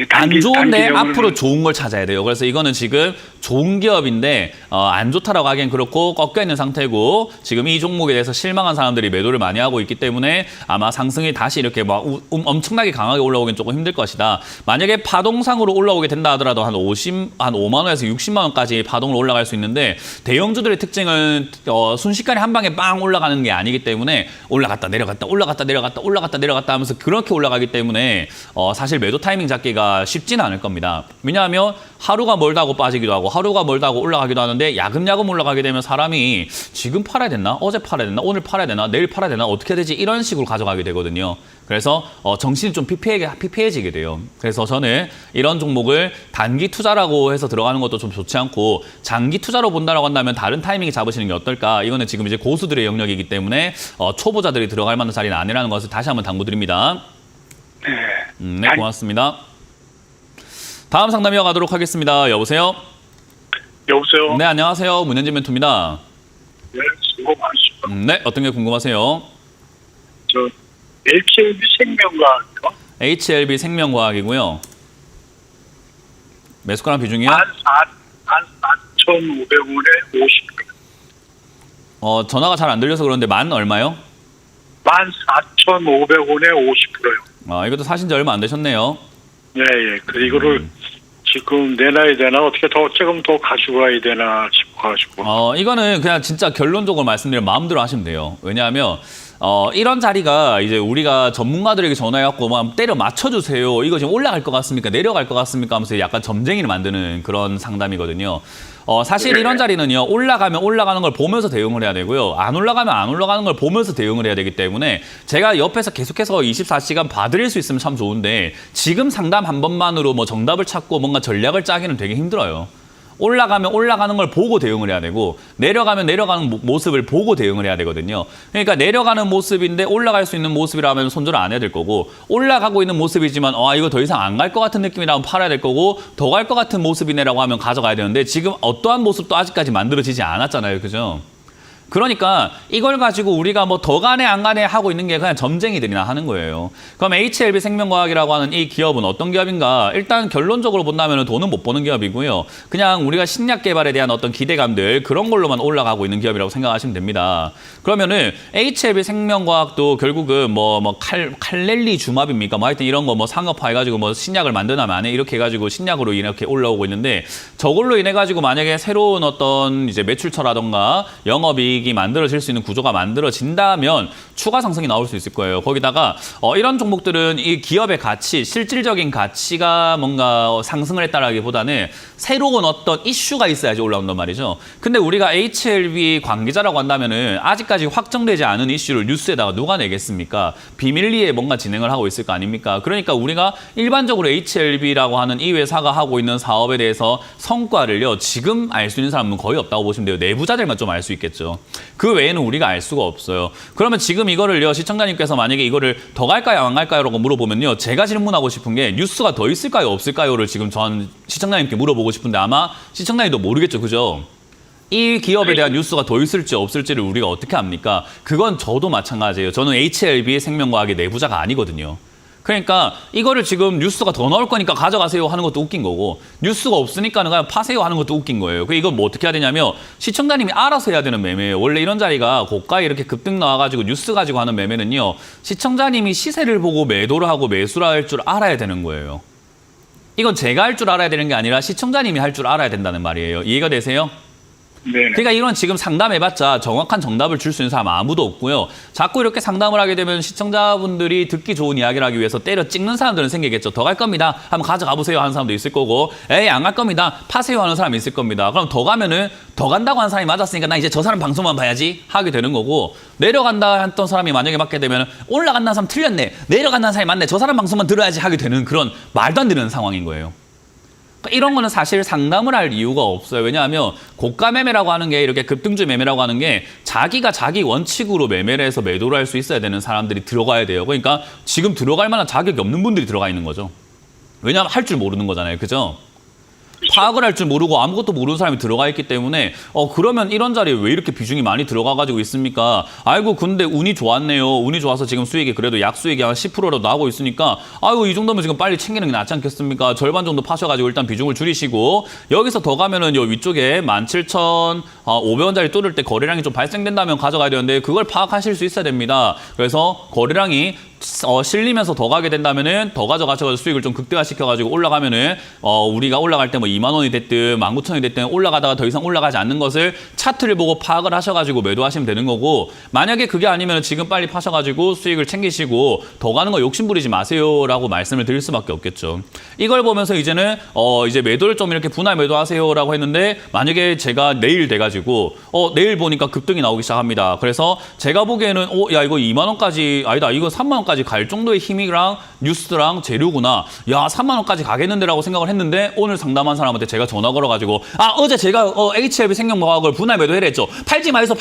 안 좋은데 앞으로 좋은 걸 찾아야 돼요. 그래서 이거는 지금 좋은 기업인데 안 좋다라고 하기엔 그렇고 꺾여 있는 상태고 지금 이 종목에 대해서 실망한 사람들이 매도를 많이 하고 있기 때문에 아마 상승이 다시 이렇게 막 엄청나게 강하게 올라오긴 조금 힘들 것이다. 만약에 파동상으로 올라오게 된다 하더라도 한 5만 원에서 60만 원까지 파동으로 올라갈 수 있는데 대형주들의 특징은 순식간에 한 방에 빵 올라가는 게 아니기 때문에 올라갔다 내려갔다 올라갔다 내려갔다 올라갔다 내려갔다 하면서 그렇게 올라가기 때문에 사실 매도 타이밍 잡기가 쉽지는 않을 겁니다. 왜냐하면 하루가 멀다고 빠지기도 하고 하루가 멀다고 올라가기도 하는데 야금야금 올라가게 되면 사람이 지금 팔아야 되나? 어제 팔아야 되나? 오늘 팔아야 되나? 내일 팔아야 되나? 어떻게 되지? 이런 식으로 가져가게 되거든요. 그래서 정신이 좀 피폐해지게 돼요. 그래서 저는 이런 종목을 단기 투자라고 해서 들어가는 것도 좀 좋지 않고 장기 투자로 본다라고 한다면 다른 타이밍에 잡으시는 게 어떨까? 이거는 지금 이제 고수들의 영역이기 때문에 초보자들이 들어갈 만한 자리는 아니라는 것을 다시 한번 당부드립니다. 네, 고맙습니다. 다음 상담 이어가도록 하겠습니다. 여보세요? 여보세요? 네, 안녕하세요. 문현진 멘토입니다. 네, 수고 많으십니다. 네, 어떤 게 궁금하세요? 저 HLB 생명과학이요. HLB 생명과학이고요. 매수가랑 비중이요? 14,500원에 50%. 전화가 잘 안 들려서 그런데 만 얼마요? 14,500원에 50%요. 이것도 사신 지 얼마 안 되셨네요. 네, 예. 이거를 지금 내놔야 되나 어떻게 조금 더 가지고 가야 되나 싶어가지고. 이거는 그냥 진짜 결론적으로 말씀드리면 마음대로 하시면 돼요. 왜냐하면 이런 자리가 이제 우리가 전문가들에게 전화해갖고 막 때려 맞춰주세요. 이거 지금 올라갈 것 같습니까? 내려갈 것 같습니까? 하면서 약간 점쟁이를 만드는 그런 상담이거든요. 사실 이런 자리는요, 올라가면 올라가는 걸 보면서 대응을 해야 되고요. 안 올라가면 안 올라가는 걸 보면서 대응을 해야 되기 때문에 제가 옆에서 계속해서 24시간 봐드릴 수 있으면 참 좋은데 지금 상담 한 번만으로 뭐 정답을 찾고 뭔가 전략을 짜기는 되게 힘들어요. 올라가면 올라가는 걸 보고 대응을 해야 되고 내려가면 내려가는 모습을 보고 대응을 해야 되거든요. 그러니까 내려가는 모습인데 올라갈 수 있는 모습이라면 손절을 안 해야 될 거고 올라가고 있는 모습이지만 이거 더 이상 안 갈 것 같은 느낌이라면 팔아야 될 거고 더 갈 것 같은 모습이네라고 하면 가져가야 되는데 지금 어떠한 모습도 아직까지 만들어지지 않았잖아요. 그죠? 그러니까 이걸 가지고 우리가 뭐 더 가네 안 가네 하고 있는 게 그냥 점쟁이들이나 하는 거예요. 그럼 HLB 생명과학이라고 하는 이 기업은 어떤 기업인가? 일단 결론적으로 본다면 돈은 못 버는 기업이고요. 그냥 우리가 신약 개발에 대한 어떤 기대감들 그런 걸로만 올라가고 있는 기업이라고 생각하시면 됩니다. 그러면은 HLB 생명과학도 결국은 칼렐리 주마비입니까? 뭐 하여튼 이런 거 뭐 상업화해가지고 뭐 신약을 만드나 마네 이렇게 해가지고 신약으로 이렇게 올라오고 있는데 저걸로 인해 가지고 만약에 새로운 어떤 이제 매출처라던가 영업이익 이 만들어질 수 있는 구조가 만들어진다면 추가 상승이 나올 수 있을 거예요. 거기다가 이런 종목들은 이 기업의 가치, 실질적인 가치가 뭔가 상승을 했다라기보다는 새로운 어떤 이슈가 있어야지 올라온단 말이죠. 근데 우리가 HLB 관계자라고 한다면은 아직까지 확정되지 않은 이슈를 뉴스에다가 누가 내겠습니까? 비밀리에 뭔가 진행을 하고 있을 거 아닙니까? 그러니까 우리가 일반적으로 HLB라고 하는 이 회사가 하고 있는 사업에 대해서 성과를요, 지금 알 수 있는 사람은 거의 없다고 보시면 돼요. 내부자들만 좀 알 수 있겠죠. 그 외에는 우리가 알 수가 없어요. 그러면 지금 이거를요, 시청자님께서 만약에 이거를 더 갈까요, 안 갈까요? 라고 물어보면요, 제가 질문하고 싶은 게 뉴스가 더 있을까요, 없을까요?를 지금 전 시청자님께 물어보고 싶은데 아마 시청자님도 모르겠죠, 그죠? 이 기업에 대한 뉴스가 더 있을지 없을지를 우리가 어떻게 압니까? 그건 저도 마찬가지예요. 저는 HLB 생명과학의 내부자가 아니거든요. 그러니까 이거를 지금 뉴스가 더 나올 거니까 가져가세요 하는 것도 웃긴 거고 뉴스가 없으니까 그냥 파세요 하는 것도 웃긴 거예요. 이거 뭐 어떻게 해야 되냐면 시청자님이 알아서 해야 되는 매매예요. 원래 이런 자리가 고가에 이렇게 급등 나와가지고 뉴스 가지고 하는 매매는요. 시청자님이 시세를 보고 매도를 하고 매수를 할 줄 알아야 되는 거예요. 이건 제가 할 줄 알아야 되는 게 아니라 시청자님이 할 줄 알아야 된다는 말이에요. 이해가 되세요? 네. 그러니까 이런 지금 상담해봤자 정확한 정답을 줄 수 있는 사람 아무도 없고요. 자꾸 이렇게 상담을 하게 되면 시청자분들이 듣기 좋은 이야기를 하기 위해서 때려 찍는 사람들은 생기겠죠. 더 갈 겁니다. 한번 가져가 보세요 하는 사람도 있을 거고 에이 안 갈 겁니다. 파세요 하는 사람이 있을 겁니다. 그럼 더 가면은 더 간다고 하는 사람이 맞았으니까 나 이제 저 사람 방송만 봐야지 하게 되는 거고 내려간다 했던 사람이 만약에 맞게 되면 올라간다는 사람 틀렸네. 내려간다는 사람이 맞네. 저 사람 방송만 들어야지 하게 되는 그런 말도 안 되는 상황인 거예요. 이런 거는 사실 상담을 할 이유가 없어요. 왜냐하면 고가 매매라고 하는 게 이렇게 급등주 매매라고 하는 게 자기가 자기 원칙으로 매매를 해서 매도를 할 수 있어야 되는 사람들이 들어가야 돼요. 그러니까 지금 들어갈 만한 자격이 없는 분들이 들어가 있는 거죠. 왜냐하면 할 줄 모르는 거잖아요. 그죠? 파악을 할 줄 모르고 아무것도 모르는 사람이 들어가 있기 때문에 그러면 이런 자리에 왜 이렇게 비중이 많이 들어가가지고 있습니까? 아이고 근데 운이 좋았네요. 운이 좋아서 지금 수익이 그래도 약수익이 한 10%라도 나고 있으니까 아이고 이 정도면 지금 빨리 챙기는 게 낫지 않겠습니까? 절반 정도 파셔가지고 일단 비중을 줄이시고 여기서 더 가면은 요 위쪽에 17,500원짜리 뚫을 때 거래량이 좀 발생된다면 가져가야 되는데 그걸 파악하실 수 있어야 됩니다. 그래서 거래량이 실리면서 더 가게 된다면은 더 가져가셔서 수익을 좀 극대화시켜가지고 올라가면은 우리가 올라갈 때 뭐 2만 원이 됐든 19,000원이 됐든 올라가다가 더 이상 올라가지 않는 것을 차트를 보고 파악을 하셔가지고 매도하시면 되는 거고 만약에 그게 아니면 지금 빨리 파셔가지고 수익을 챙기시고 더 가는 거 욕심부리지 마세요라고 말씀을 드릴 수밖에 없겠죠. 이걸 보면서 이제는 이제 매도를 좀 이렇게 분할 매도하세요라고 했는데 만약에 제가 내일 돼가지고 내일 보니까 급등이 나오기 시작합니다. 그래서 제가 보기에는 야 이거 2만 원까지 아니다 이거 3만 원까지 갈 정도의 힘이랑 뉴스랑 재료구나. 야 3만 원까지 가겠는데라고 생각을 했는데 오늘 상담한 사람한테 제가 전화 걸어가지고 어제 제가 HLB 생명과학을 분할 매도해랬죠. 팔지 마이소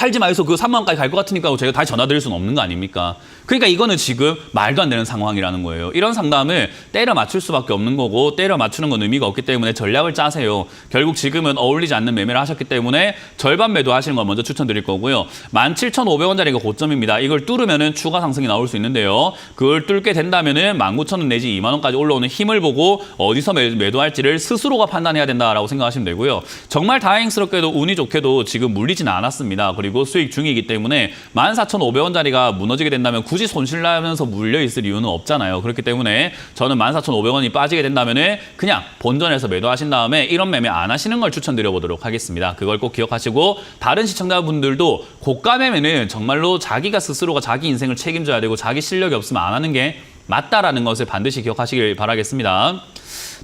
그 3만 원까지 갈 것 같으니까 제가 다시 전화 드릴 수는 없는 거 아닙니까? 그러니까 이거는 지금 말도 안 되는 상황이라는 거예요. 이런 상담을 때려 맞출 수밖에 없는 거고 때려 맞추는 건 의미가 없기 때문에 전략을 짜세요. 결국 지금은 어울리지 않는 매매를 하셨기 때문에 절반 매도하시는 걸 먼저 추천드릴 거고요. 17,500원짜리가 고점입니다. 이걸 뚫으면은 추가 상승이 나올 수 있는데요. 그걸 뚫게 된다면은 19,000원 내지 2만 원까지 올라오는 힘을 보고 어디서 매도할지를 스스로가 판단해야 된다라고 생각하시면 되고요. 정말 다행스럽게도 운이 좋게도 지금 물리지는 않았습니다. 그리고 수익 중이기 때문에 14,500원짜리가 무너지게 된다면 굳이 손실 나면서 물려 있을 이유는 없잖아요. 그렇기 때문에 저는 14,500원이 빠지게 된다면은 그냥 본전에서 매도하신 다음에 이런 매매 안 하시는 걸 추천드려 보도록 하겠습니다. 그걸 꼭 기억하시고 다른 시청자분들도 고가 매매는 정말로 자기가 스스로가 자기 인생을 책임져야 되고 자기 실력이 없으면 안 하는 게 맞다라는 것을 반드시 기억하시길 바라겠습니다.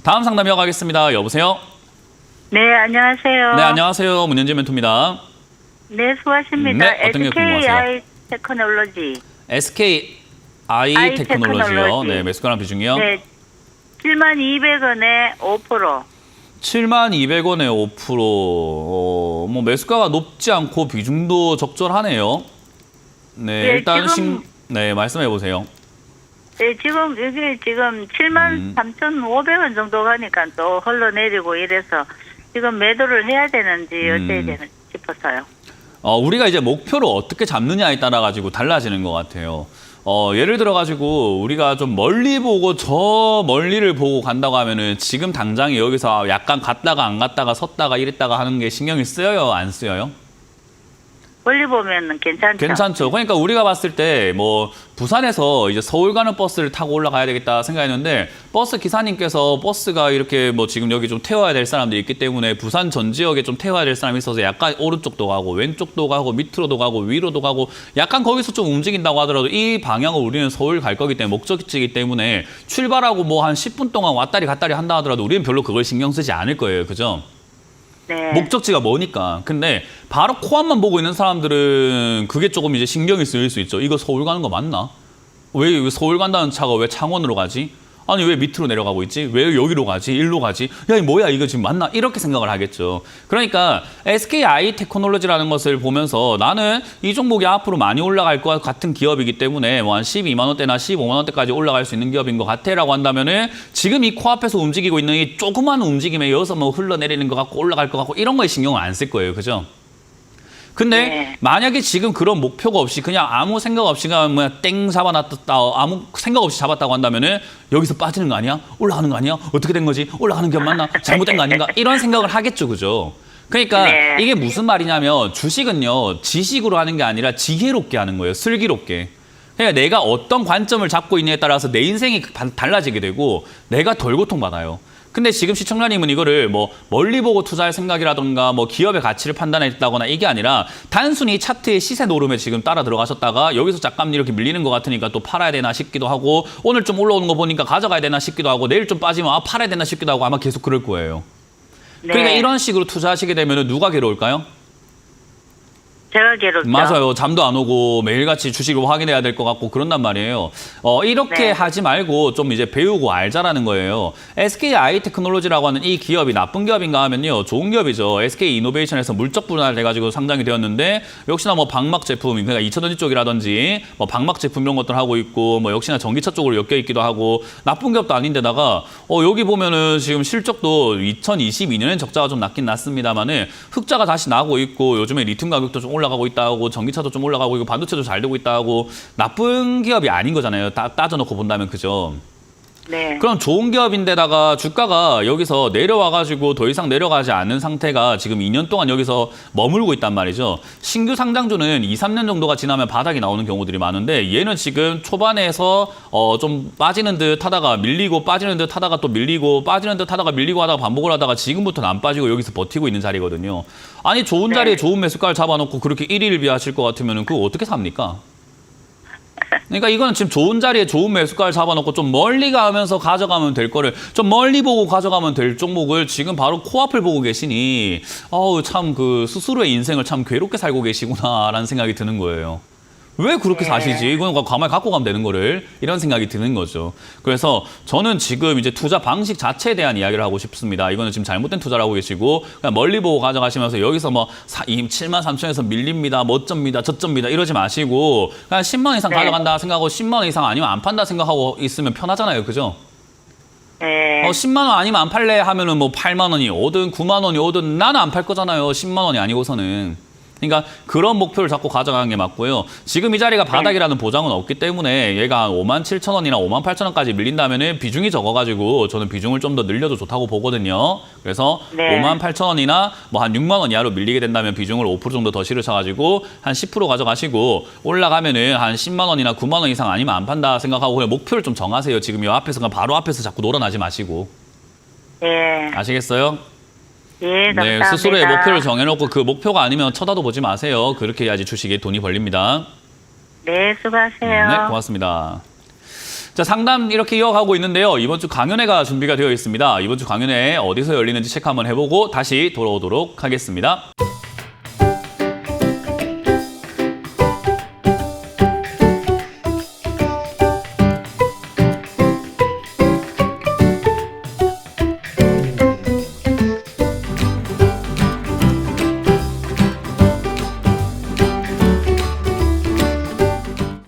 다음 상담 이어가겠습니다. 여보세요? 네, 안녕하세요. 네, 안녕하세요. 문현진 멘토입니다. 네, 수고하십니다. 네, 어떤 게 궁금하세요? SKI 테크놀로지. SKI 테크놀로지요. 테크놀로지. 네, 매수가랑 비중이요. 네, 72,200원에 5%. 72,200원에 5%. 뭐 매수가가 높지 않고 비중도 적절하네요. 네, 네, 일단 지금- 네, 말씀해 보세요. 네, 지금 이게 지금 73,500원 정도 가니까 또 흘러내리고 이래서 지금 매도를 해야 되는지 어때야 되는지 싶어서요. 우리가 이제 목표를 어떻게 잡느냐에 따라 가지고 달라지는 것 같아요. 예를 들어 가지고 우리가 좀 멀리 보고 저 멀리를 보고 간다고 하면은 지금 당장에 여기서 약간 갔다가 안 갔다가 섰다가 이랬다가 하는 게 신경이 쓰여요, 안 쓰여요? 멀리 보면 괜찮죠. 괜찮죠. 그러니까 우리가 봤을 때 뭐 부산에서 이제 서울 가는 버스를 타고 올라가야 되겠다 생각했는데 버스 기사님께서 버스가 이렇게 뭐 지금 여기 좀 태워야 될 사람들이 있기 때문에 부산 전 지역에 좀 태워야 될 사람이 있어서 약간 오른쪽도 가고 왼쪽도 가고 밑으로도 가고 위로도 가고 약간 거기서 좀 움직인다고 하더라도 이 방향을 우리는 서울 갈 거기 때문에 목적지이기 때문에 출발하고 뭐 한 10분 동안 왔다리 갔다리 한다 하더라도 우리는 별로 그걸 신경 쓰지 않을 거예요. 그죠? 네. 목적지가 뭐니까. 근데 바로 코앞만 보고 있는 사람들은 그게 조금 이제 신경이 쓰일 수 있죠. 이거 서울 가는 거 맞나? 왜 서울 간다는 차가 왜 창원으로 가지? 아니 왜 밑으로 내려가고 있지? 왜 여기로 가지? 일로 가지? 야, 이 뭐야 이거 지금 맞나? 이렇게 생각을 하겠죠. 그러니까 SKI 테크놀로지라는 것을 보면서 나는 이 종목이 앞으로 많이 올라갈 것 같은 기업이기 때문에 뭐 한 12만 원대나 15만 원대까지 올라갈 수 있는 기업인 것 같아라고 한다면은 지금 이 코앞에서 움직이고 있는 이 조그마한 움직임에 여기서 뭐 흘러내리는 것 같고 올라갈 것 같고 이런 거에 신경을 안 쓸 거예요. 그죠? 근데 네. 만약에 지금 그런 목표가 없이 그냥 아무 생각 없이 그냥 뭐야 땡 잡아놨다 아무 생각 없이 잡았다고 한다면은 여기서 빠지는 거 아니야? 올라가는 거 아니야? 어떻게 된 거지? 올라가는 게 맞나? 잘못된 거 아닌가? 이런 생각을 하겠죠, 그죠? 그러니까 네. 이게 무슨 말이냐면 주식은요 지식으로 하는 게 아니라 지혜롭게 하는 거예요, 슬기롭게. 그러니까 내가 어떤 관점을 잡고 있느냐에 따라서 내 인생이 달라지게 되고 내가 덜 고통받아요. 근데 지금 시청자님은 이거를 뭐 멀리 보고 투자할 생각이라던가 뭐 기업의 가치를 판단했다거나 이게 아니라 단순히 차트의 시세 노름에 지금 따라 들어가셨다가 여기서 잠깐 이렇게 밀리는 것 같으니까 또 팔아야 되나 싶기도 하고 오늘 좀 올라오는 거 보니까 가져가야 되나 싶기도 하고 내일 좀 빠지면 팔아야 되나 싶기도 하고 아마 계속 그럴 거예요. 네. 그러니까 이런 식으로 투자하시게 되면 누가 괴로울까요? 제가 괴롭죠. 맞아요. 잠도 안 오고 매일같이 주식을 확인해야 될 것 같고 그런단 말이에요. 이렇게 네. 하지 말고 좀 이제 배우고 알자라는 거예요. SKI 테크놀로지라고 하는 이 기업이 나쁜 기업인가 하면요. 좋은 기업이죠. SK 이노베이션에서 물적 분할돼가지고 상장이 되었는데 역시나 뭐 방막 제품, 그러니까 2000원지 쪽이라든지 뭐 방막 제품 이런 것들 하고 있고 뭐 역시나 전기차 쪽으로 엮여 있기도 하고 나쁜 기업도 아닌데다가 여기 보면은 지금 실적도 2022년엔 적자가 좀 났긴 났습니다만은 흑자가 다시 나고 있고 요즘에 리튬 가격도 좀 올라가고 있다고 전기차도 좀 올라가고 있고 반도체도 잘 되고 있다고 나쁜 기업이 아닌 거잖아요. 따져놓고 본다면 그죠. 네. 그럼 좋은 기업인데다가 주가가 여기서 내려와가지고 더 이상 내려가지 않는 상태가 지금 2년 동안 여기서 머물고 있단 말이죠. 신규 상장주는 2, 3년 정도가 지나면 바닥이 나오는 경우들이 많은데 얘는 지금 초반에서 좀 빠지는 듯 하다가 밀리고 빠지는 듯 하다가 또 밀리고 빠지는 듯 하다가 밀리고 하다가 반복을 하다가 지금부터는 안 빠지고 여기서 버티고 있는 자리거든요. 아니 좋은 자리에 좋은 매수가를 잡아놓고 그렇게 일일비하실 것 같으면 그거 어떻게 삽니까? 그러니까 이거는 지금 좋은 자리에 좋은 매수가를 잡아놓고 좀 멀리 가면서 가져가면 될 거를 좀 멀리 보고 가져가면 될 종목을 지금 바로 코앞을 보고 계시니 참 그 스스로의 인생을 참 괴롭게 살고 계시구나라는 생각이 드는 거예요. 왜 그렇게 사시지? 이건 가만히 갖고 가면 되는 거를 이런 생각이 드는 거죠. 그래서 저는 지금 이제 투자 방식 자체에 대한 이야기를 하고 싶습니다. 이거는 지금 잘못된 투자를 하고 계시고 그냥 멀리 보고 가져가시면서 여기서 뭐 73,000원에서 밀립니다. 멋점니다. 저점니다. 이러지 마시고 그냥 10만 원 이상 네. 가져간다 생각하고 10만 원 이상 아니면 안 판다 생각하고 있으면 편하잖아요. 그죠? 네. 10만 원 아니면 안 팔래 하면은 뭐 8만 원이 오든 9만 원이 오든 나는 안 팔 거잖아요. 10만 원이 아니고서는. 그러니까 그런 목표를 자꾸 가져가는 게 맞고요. 지금 이 자리가 바닥이라는 보장은 없기 때문에 얘가 한 57,000원이나 58,000원까지 밀린다면은 비중이 적어가지고 저는 비중을 좀 더 늘려도 좋다고 보거든요. 그래서 네. 58,000원이나 뭐 한 6만 원 이하로 밀리게 된다면 비중을 5% 정도 더 실으셔가지고 한 10% 가져가시고 올라가면은 한 10만 원이나 9만 원 이상 아니면 안 판다 생각하고 그냥 목표를 좀 정하세요. 지금 이 앞에서 그냥 바로 앞에서 자꾸 놀아나지 마시고. 네. 아시겠어요? 예, 감사합니다. 네, 스스로의 목표를 정해놓고 그 목표가 아니면 쳐다도 보지 마세요. 그렇게 해야지 주식에 돈이 벌립니다. 네, 수고하세요. 네, 고맙습니다. 자, 상담 이렇게 이어가고 있는데요. 이번 주 강연회가 준비가 되어 있습니다. 이번 주 강연회 어디서 열리는지 체크 한번 해보고 다시 돌아오도록 하겠습니다.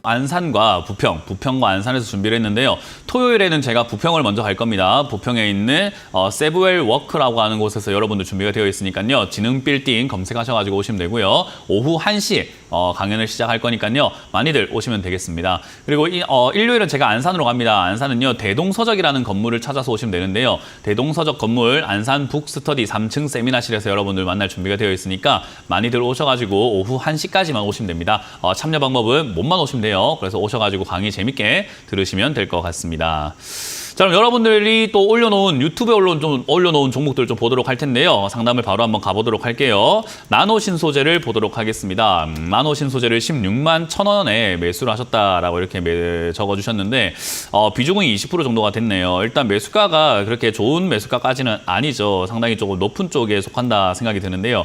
안산과 부평과 안산에서 준비를 했는데요. 토요일에는 제가 부평을 먼저 갈 겁니다. 부평에 있는 세브웰 워크라고 하는 곳에서 여러분들 준비가 되어 있으니까요. 지능 빌딩 검색하셔가지고 오시면 되고요. 오후 1시에 강연을 시작할 거니까요. 많이들 오시면 되겠습니다. 그리고 일요일은 제가 안산으로 갑니다. 안산은요. 대동서적이라는 건물을 찾아서 오시면 되는데요. 대동서적 건물 안산 북스터디 3층 세미나실에서 여러분들 만날 준비가 되어 있으니까 많이들 오셔가지고 오후 1시까지만 오시면 됩니다. 참여 방법은 몸만 오시면 돼요. 그래서 오셔가지고 강의 재밌게 들으시면 될 것 같습니다. 자, 그럼 여러분들이 또 유튜브에 올려놓은 종목들 좀 보도록 할 텐데요. 상담을 바로 한번 가보도록 할게요. 나노 신소재를 보도록 하겠습니다. 나노 신소재를 16만 1,000원에 매수를 하셨다라고 이렇게 적어주셨는데 비중이 20% 정도가 됐네요. 일단 매수가가 그렇게 좋은 매수가까지는 아니죠. 상당히 조금 높은 쪽에 속한다 생각이 드는데요.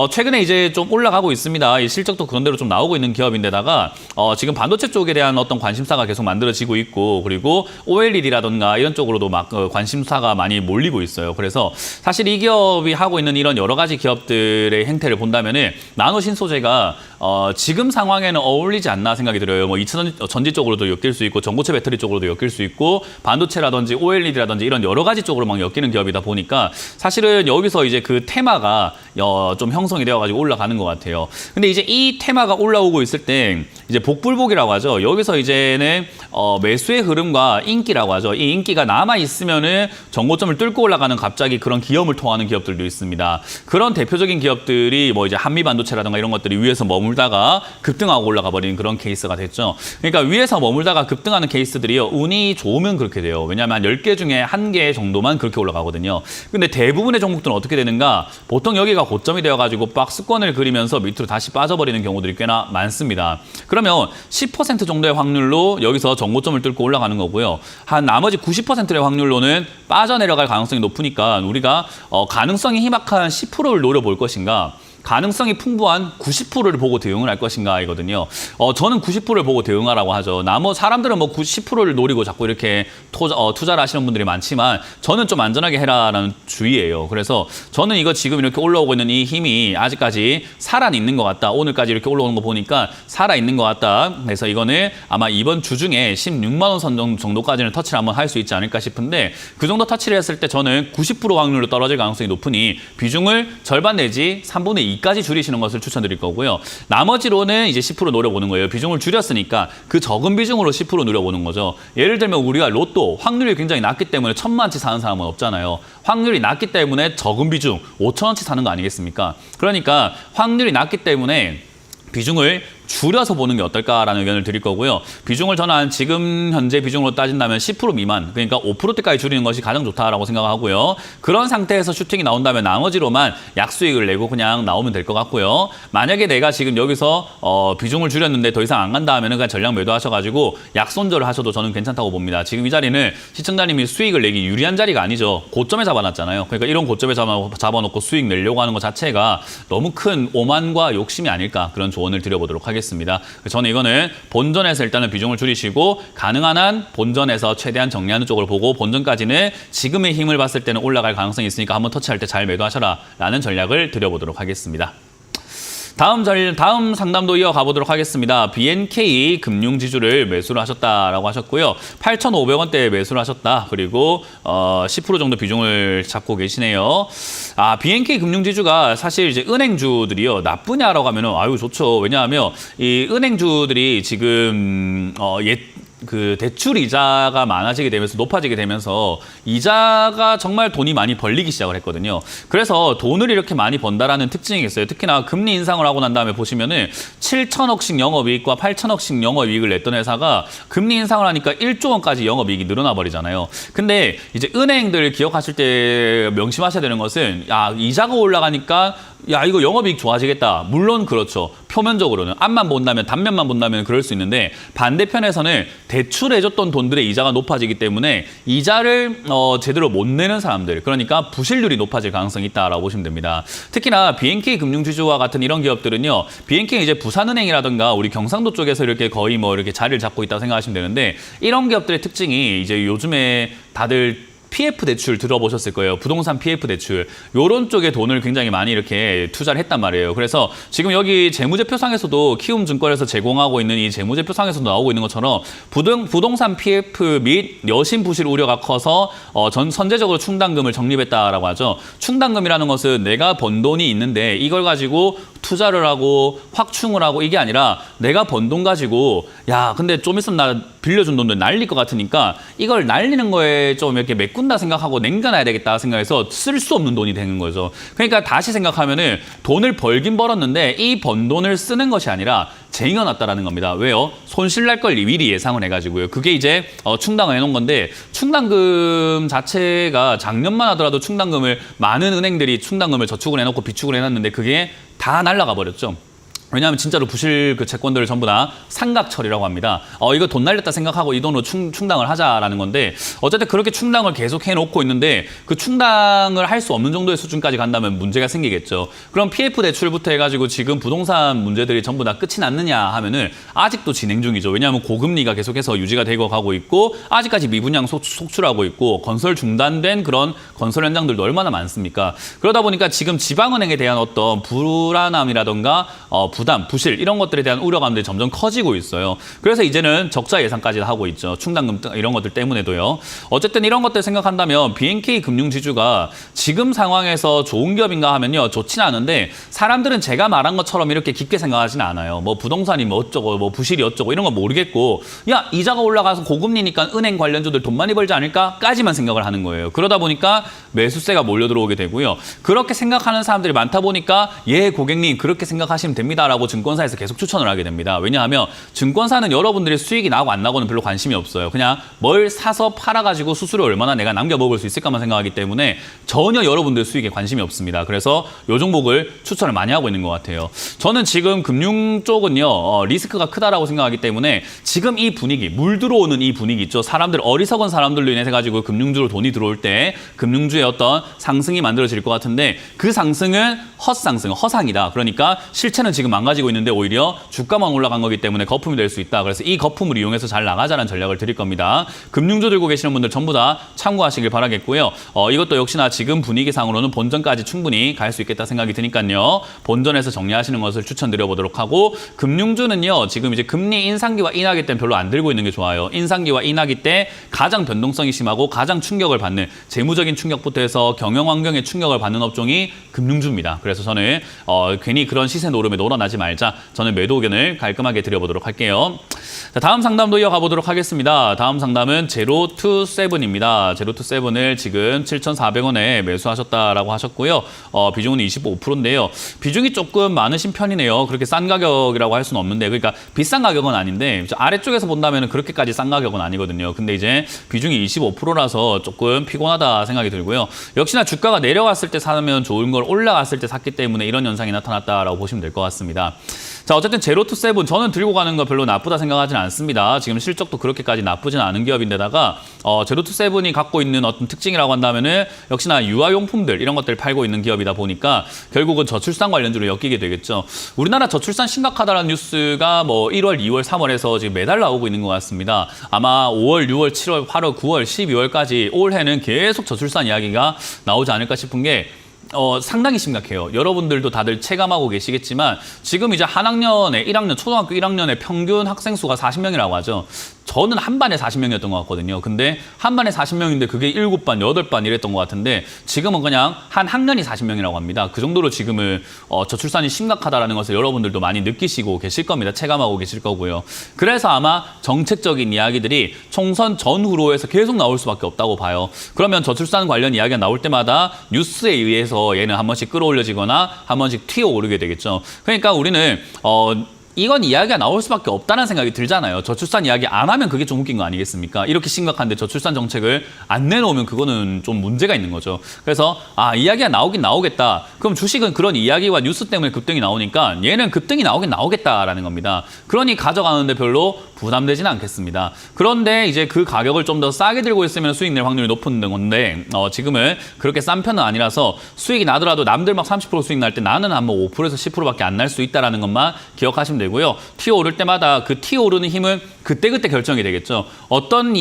최근에 이제 좀 올라가고 있습니다. 이 실적도 그런대로 좀 나오고 있는 기업인데다가 지금 반도체 쪽에 대한 어떤 관심사가 계속 만들어지고 있고, 그리고 OLED라든가 이런 쪽으로도 막 관심사가 많이 몰리고 있어요. 그래서 사실 이 기업이 하고 있는 이런 여러 가지 기업들의 행태를 본다면은 나노 신소재가 지금 상황에는 어울리지 않나 생각이 들어요. 뭐 2차전지 쪽으로도 엮일 수 있고, 전고체 배터리 쪽으로도 엮일 수 있고, 반도체라든지 OLED라든지 이런 여러 가지 쪽으로 막 엮이는 기업이다 보니까 사실은 여기서 이제 그 테마가 좀 형성이 되어가지고 올라가는 것 같아요. 근데 이제 이 테마가 올라오고 있을 때 이제 복불복이라고 하죠. 여기서 이제는 매수의 흐름과 인기라고 하죠. 이 인기가 남아 있으면은 정고점을 뚫고 올라가는 갑자기 그런 기염을 토하는 기업들도 있습니다. 그런 대표적인 기업들이 뭐 이제 한미 반도체라든가 이런 것들이 위에서 머물다가 급등하고 올라가 버리는 그런 케이스가 됐죠. 그러니까 위에서 머물다가 급등하는 케이스들이요. 운이 좋으면 그렇게 돼요. 왜냐하면 10개 중에 1개 정도만 그렇게 올라가거든요. 근데 대부분의 종목들은 어떻게 되는가? 보통 여기가 고점이 되어가지고 박스권을 그리면서 밑으로 다시 빠져버리는 경우들이 꽤나 많습니다. 그러면 10% 정도의 확률로 여기서 정고점을 뚫고 올라가는 거고요. 한 나머지 90%의 확률로는 빠져내려갈 가능성이 높으니까 우리가 가능성이 희박한 10%를 노려볼 것인가, 가능성이 풍부한 90%를 보고 대응을 할 것인가 이거든요. 저는 90%를 보고 대응하라고 하죠. 사람들은 뭐 90%를 노리고 자꾸 이렇게 투자를 하시는 분들이 많지만 저는 좀 안전하게 해라라는 주의예요. 그래서 저는 이거 지금 이렇게 올라오고 있는 이 힘이 아직까지 살아있는 것 같다. 오늘까지 이렇게 올라오는 거 보니까 살아있는 것 같다. 그래서 이거는 아마 이번 주 중에 16만 원 선 정도까지는 터치를 한번 할 수 있지 않을까 싶은데, 그 정도 터치를 했을 때 저는 90% 확률로 떨어질 가능성이 높으니 비중을 절반 내지 3분의 2까지 줄이시는 것을 추천드릴 거고요. 나머지로는 이제 10% 노려보는 거예요. 비중을 줄였으니까 그 적은 비중으로 10% 노려보는 거죠. 예를 들면 우리가 로또 확률이 굉장히 낮기 때문에 1,000만원치 사는 사람은 없잖아요. 확률이 낮기 때문에 적은 비중 5,000원치 사는 거 아니겠습니까? 그러니까 확률이 낮기 때문에 비중을 줄여서 보는 게 어떨까라는 의견을 드릴 거고요. 비중을 저는 지금 현재 비중으로 따진다면 10% 미만, 그러니까 5%대까지 줄이는 것이 가장 좋다라고 생각하고요. 그런 상태에서 슈팅이 나온다면 나머지로만 약수익을 내고 그냥 나오면 될 것 같고요. 만약에 내가 지금 여기서 비중을 줄였는데 더 이상 안 간다 하면은 그냥 전량 매도하셔가지고 약손절을 하셔도 저는 괜찮다고 봅니다. 지금 이 자리는 시청자님이 수익을 내기 유리한 자리가 아니죠. 고점에 잡아놨잖아요. 그러니까 이런 고점에 잡아놓고 수익 내려고 하는 것 자체가 너무 큰 오만과 욕심이 아닐까, 그런 조언을 드려보도록 하겠습니다. 저는 이거는 본전에서 일단은 비중을 줄이시고 가능한 한 본전에서 최대한 정리하는 쪽을 보고, 본전까지는 지금의 힘을 봤을 때는 올라갈 가능성이 있으니까 한번 터치할 때 잘 매도하셔라 라는 전략을 드려보도록 하겠습니다. 다음 상담도 이어가 보도록 하겠습니다. BNK 금융지주를 매수를 하셨다라고 하셨고요. 8,500원대에 매수를 하셨다. 그리고 10% 정도 비중을 잡고 계시네요. BNK 금융지주가 사실 이제 은행주들이요, 나쁘냐라고 하면은 아유 좋죠. 왜냐하면 이 은행주들이 지금 그 대출 이자가 많아지게 되면서, 높아지게 되면서 이자가 정말 돈이 많이 벌리기 시작을 했거든요. 그래서 돈을 이렇게 많이 번다라는 특징이 있어요. 특히나 금리 인상을 하고 난 다음에 보시면은 7천억씩 영업이익과 8천억씩 영업이익을 냈던 회사가 금리 인상을 하니까 1조 원까지 영업이익이 늘어나 버리잖아요. 근데 이제 은행들 기억하실 때 명심하셔야 되는 것은, 이자가 올라가니까 이거 영업이익 좋아지겠다. 물론 그렇죠. 표면적으로는 앞만 본다면 단면만 본다면 그럴 수 있는데 반대편에서는 대출해줬던 돈들의 이자가 높아지기 때문에 이자를 제대로 못 내는 사람들 그러니까 부실률이 높아질 가능성이 있다라고 보시면 됩니다. 특히나 BNK 금융지주와 같은 이런 기업들은요. BNK 이제 부산은행이라든가 우리 경상도 쪽에서 이렇게 거의 뭐 이렇게 자리를 잡고 있다고 생각하시면 되는데 이런 기업들의 특징이 이제 요즘에 다들 PF 대출 들어보셨을 거예요. 부동산 PF 대출. 요런 쪽에 돈을 굉장히 많이 이렇게 투자를 했단 말이에요. 그래서 지금 여기 재무제표상에서도 키움증권에서 제공하고 있는 이 재무제표상에서도 나오고 있는 것처럼 부동산 PF 및 여신 부실 우려가 커서 선제적으로 충당금을 적립했다라고 하죠. 충당금이라는 것은 내가 번 돈이 있는데 이걸 가지고 투자를 하고 확충을 하고 이게 아니라 내가 번 돈 가지고 야 근데 좀 있으면 나 빌려준 돈도 날릴 것 같으니까 이걸 날리는 거에 좀 이렇게 메꾼다 생각하고 남겨놔야 되겠다 생각해서 쓸 수 없는 돈이 되는 거죠. 그러니까 다시 생각하면은 돈을 벌긴 벌었는데 이 번 돈을 쓰는 것이 아니라 쟁여놨다라는 겁니다. 왜요? 손실 날 걸 미리 예상을 해가지고요. 그게 이제 충당을 해놓은 건데 충당금 자체가 작년만 하더라도 충당금을 많은 은행들이 충당금을 저축을 해놓고 비축을 해놨는데 그게 다 날아가 버렸죠. 왜냐하면 진짜로 부실 그 채권들을 전부 다 상각 처리라고 합니다. 이거 돈 날렸다 생각하고 이 돈으로 충당을 하자라는 건데 어쨌든 그렇게 충당을 계속 해놓고 있는데 그 충당을 할 수 없는 정도의 수준까지 간다면 문제가 생기겠죠. 그럼 PF 대출부터 해가지고 지금 부동산 문제들이 전부 다 끝이 났느냐 하면은 아직도 진행 중이죠. 왜냐하면 고금리가 계속해서 유지가 되고 가고 있고 아직까지 미분양 속출하고 있고 건설 중단된 그런 건설 현장들도 얼마나 많습니까? 그러다 보니까 지금 지방은행에 대한 어떤 불안함이라던가 부담, 부실 이런 것들에 대한 우려감들이 점점 커지고 있어요. 그래서 이제는 적자 예상까지 하고 있죠. 충당금 이런 것들 때문에도요. 어쨌든 이런 것들 생각한다면 BNK 금융지주가 지금 상황에서 좋은 기업인가 하면요. 좋지는 않은데 사람들은 제가 말한 것처럼 이렇게 깊게 생각하지는 않아요. 뭐 부동산이 뭐 어쩌고 뭐 부실이 어쩌고 이런 건 모르겠고 야 이자가 올라가서 고금리니까 은행 관련주들 돈 많이 벌지 않을까까지만 생각을 하는 거예요. 그러다 보니까 매수세가 몰려 들어오게 되고요. 그렇게 생각하는 사람들이 많다 보니까 예 고객님 그렇게 생각하시면 됩니다. 라고 증권사에서 계속 추천을 하게 됩니다. 왜냐하면 증권사는 여러분들의 수익이 나고 안 나고는 별로 관심이 없어요. 그냥 뭘 사서 팔아가지고 수수료 얼마나 내가 남겨 먹을 수 있을까만 생각하기 때문에 전혀 여러분들 수익에 관심이 없습니다. 그래서 이 종목을 추천을 많이 하고 있는 것 같아요. 저는 지금 금융 쪽은요 리스크가 크다라고 생각하기 때문에 지금 이 분위기 물 들어오는 이 분위기 있죠. 사람들 어리석은 사람들로 인해서 가지고 금융주로 돈이 들어올 때 금융주의 어떤 상승이 만들어질 것 같은데 그 상승은 헛상승, 허상이다. 그러니까 실체는 지금 망가지고 있는데 오히려 주가만 올라간 거기 때문에 거품이 될 수 있다. 그래서 이 거품을 이용해서 잘 나가자는 전략을 드릴 겁니다. 금융주 들고 계시는 분들 전부 다 참고하시길 바라겠고요. 이것도 역시나 지금 분위기상으로는 본전까지 충분히 갈 수 있겠다 생각이 드니까요. 본전에서 정리하시는 것을 추천드려보도록 하고 금융주는요. 지금 이제 금리 인상기와 인하기 때는 별로 안 들고 있는 게 좋아요. 인상기와 인하기 때 가장 변동성이 심하고 가장 충격을 받는 재무적인 충격부터 해서 경영 환경에 충격을 받는 업종이 금융주입니다. 그래서 저는 괜히 그런 시세 노름에 놀아나지 말자. 저는 매도 의견을 깔끔하게 드려보도록 할게요. 자, 다음 상담도 이어가 보도록 하겠습니다. 다음 상담은 제로투세븐입니다. 제로투세븐을 지금 7,400원에 매수하셨다라고 하셨고요. 비중은 25%인데요. 비중이 조금 많으신 편이네요. 그렇게 싼 가격이라고 할 수는 없는데 그러니까 비싼 가격은 아닌데 아래쪽에서 본다면 그렇게까지 싼 가격은 아니거든요. 근데 이제 비중이 25%라서 조금 피곤하다 생각이 들고요. 역시나 주가가 내려갔을 때 사면 좋은 걸 올라갔을 때 샀기 때문에 이런 현상이 나타났다라고 보시면 될 것 같습니다. 자, 어쨌든 제로투세븐 저는 들고 가는 거 별로 나쁘다 생각하지는 않습니다. 지금 실적도 그렇게까지 나쁘진 않은 기업인데다가 제로투세븐이 갖고 있는 어떤 특징이라고 한다면은 역시나 유아용품들 이런 것들 팔고 있는 기업이다 보니까 결국은 저출산 관련주로 엮이게 되겠죠. 우리나라 저출산 심각하다는 뉴스가 뭐 1월, 2월, 3월에서 지금 매달 나오고 있는 것 같습니다. 아마 5월, 6월, 7월, 8월, 9월, 12월까지 올해는 계속 저출산 이야기가 나오지 않을까 싶은 게 상당히 심각해요. 여러분들도 다들 체감하고 계시겠지만 지금 이제 한 학년에 1학년, 초등학교 1학년의 평균 학생 수가 40명이라고 하죠. 저는 한 반에 40명이었던 것 같거든요. 근데 한 반에 40명인데 그게 7반, 8반 이랬던 것 같은데 지금은 그냥 한 학년이 40명이라고 합니다. 그 정도로 지금은 저출산이 심각하다는 것을 여러분들도 많이 느끼시고 계실 겁니다. 체감하고 계실 거고요. 그래서 아마 정책적인 이야기들이 총선 전후로 해서 계속 나올 수밖에 없다고 봐요. 그러면 저출산 관련 이야기가 나올 때마다 뉴스에 의해서 얘는 한 번씩 끌어올려지거나 한 번씩 튀어오르게 되겠죠. 그러니까 우리는 이건 이야기가 나올 수밖에 없다는 생각이 들잖아요. 저출산 이야기 안 하면 그게 좀 웃긴 거 아니겠습니까? 이렇게 심각한데 저출산 정책을 안 내놓으면 그거는 좀 문제가 있는 거죠. 그래서 이야기가 나오긴 나오겠다. 그럼 주식은 그런 이야기와 뉴스 때문에 급등이 나오니까 얘는 급등이 나오긴 나오겠다라는 겁니다. 그러니 가져가는데 별로 부담되지는 않겠습니다. 그런데 이제 그 가격을 좀 더 싸게 들고 있으면 수익 낼 확률이 높은 건데 지금은 그렇게 싼 편은 아니라서 수익이 나더라도 남들 막 30% 수익 날 때 나는 한 뭐 5%에서 10%밖에 안 날 수 있다는 것만 기억하시면 되고요. 튀어 오를 때마다 그 튀어 오르는 힘은 그때그때 결정이 되겠죠. 어떤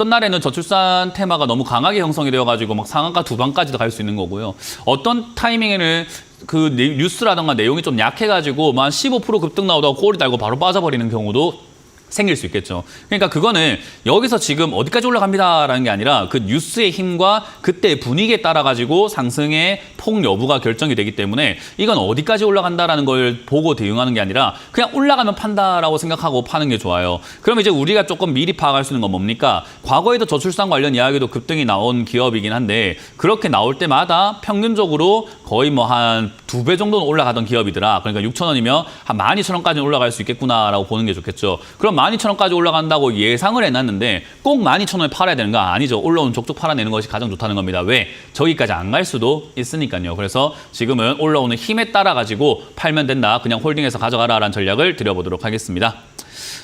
날에는 저출산 테마가 너무 강하게 형성이 되어가지고 막 상한가 2방까지도 갈 수 있는 거고요. 어떤 타이밍에는 그 뉴스라던가 내용이 좀 약해가지고 한 15% 급등 나오다가 꼬리 달고 바로 빠져버리는 경우도 생길 수 있겠죠. 그러니까 그거는 여기서 지금 어디까지 올라갑니다라는 게 아니라 그 뉴스의 힘과 그때의 분위기에 따라 가지고 상승의 폭 여부가 결정이 되기 때문에 이건 어디까지 올라간다라는 걸 보고 대응하는 게 아니라 그냥 올라가면 판다라고 생각하고 파는 게 좋아요. 그럼 이제 우리가 조금 미리 파악할 수 있는 건 뭡니까? 과거에도 저출산 관련 이야기도 급등이 나온 기업이긴 한데 그렇게 나올 때마다 평균적으로 거의 뭐 한 2배 정도는 올라가던 기업이더라. 그러니까 6,000원이면 한 12,000원까지는 올라갈 수 있겠구나라고 보는 게 좋겠죠. 그럼 12,000원까지 올라간다고 예상을 해놨는데 꼭 12,000원에 팔아야 되는 거 아니죠. 올라오는 족족 팔아내는 것이 가장 좋다는 겁니다. 왜? 저기까지 안 갈 수도 있으니까요. 그래서 지금은 올라오는 힘에 따라 가지고 팔면 된다. 그냥 홀딩해서 가져가라라는 전략을 드려보도록 하겠습니다.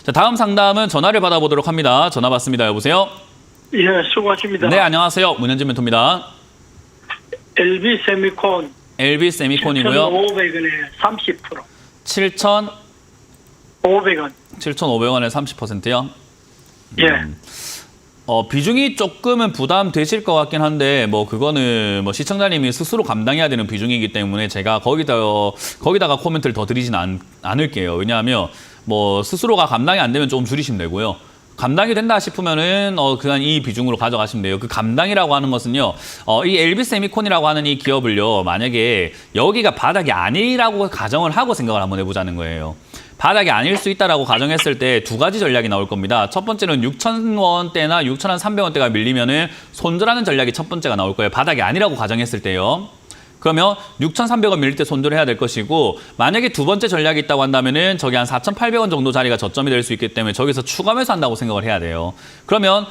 자, 다음 상담은 전화를 받아보도록 합니다. 전화 받습니다. 여보세요? 예, 수고하십니다. 네, 안녕하세요. 문현진 멘토입니다. LB 세미콘 LB 세미콘이고요. 7,500원에 30%. 500원. 7,500원에 30%요? 예. 비중이 조금은 부담되실 것 같긴 한데 뭐 그거는 뭐 시청자님이 스스로 감당해야 되는 비중이기 때문에 제가 거기다가 코멘트를 더 드리진 않을게요. 왜냐하면 뭐 스스로가 감당이 안 되면 조금 줄이시면 되고요. 감당이 된다 싶으면은 그냥 이 비중으로 가져가시면 돼요. 그 감당이라고 하는 것은요. 이 LB 세미콘이라고 하는 이 기업을요. 만약에 여기가 바닥이 아니라고 가정을 하고 생각을 한번 해보자는 거예요. 바닥이 아닐 수 있다라고 가정했을 때 두 가지 전략이 나올 겁니다. 첫 번째는 6,000원대나 6,300원대가 밀리면은 손절하는 전략이 첫 번째가 나올 거예요. 바닥이 아니라고 가정했을 때요. 그러면 6,300원 밀릴 때 손절을 해야 될 것이고 만약에 두 번째 전략이 있다고 한다면은 저기 한 4,800원 정도 자리가 저점이 될 수 있기 때문에 저기서 추가 매수한다고 생각을 해야 돼요. 그러면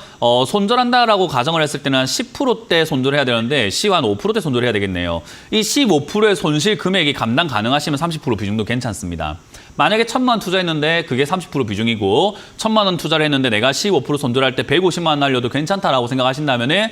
손절한다라고 가정을 했을 때는 한 10%대 손절을 해야 되는데 시와 한 5%대 손절을 해야 되겠네요. 이 15%의 손실 금액이 감당 가능하시면 30% 비중도 괜찮습니다. 만약에 1,000만 원 투자했는데 그게 30% 비중이고 1,000만 원 투자를 했는데 내가 15% 손절할 때 150만 원 날려도 괜찮다라고 생각하신다면은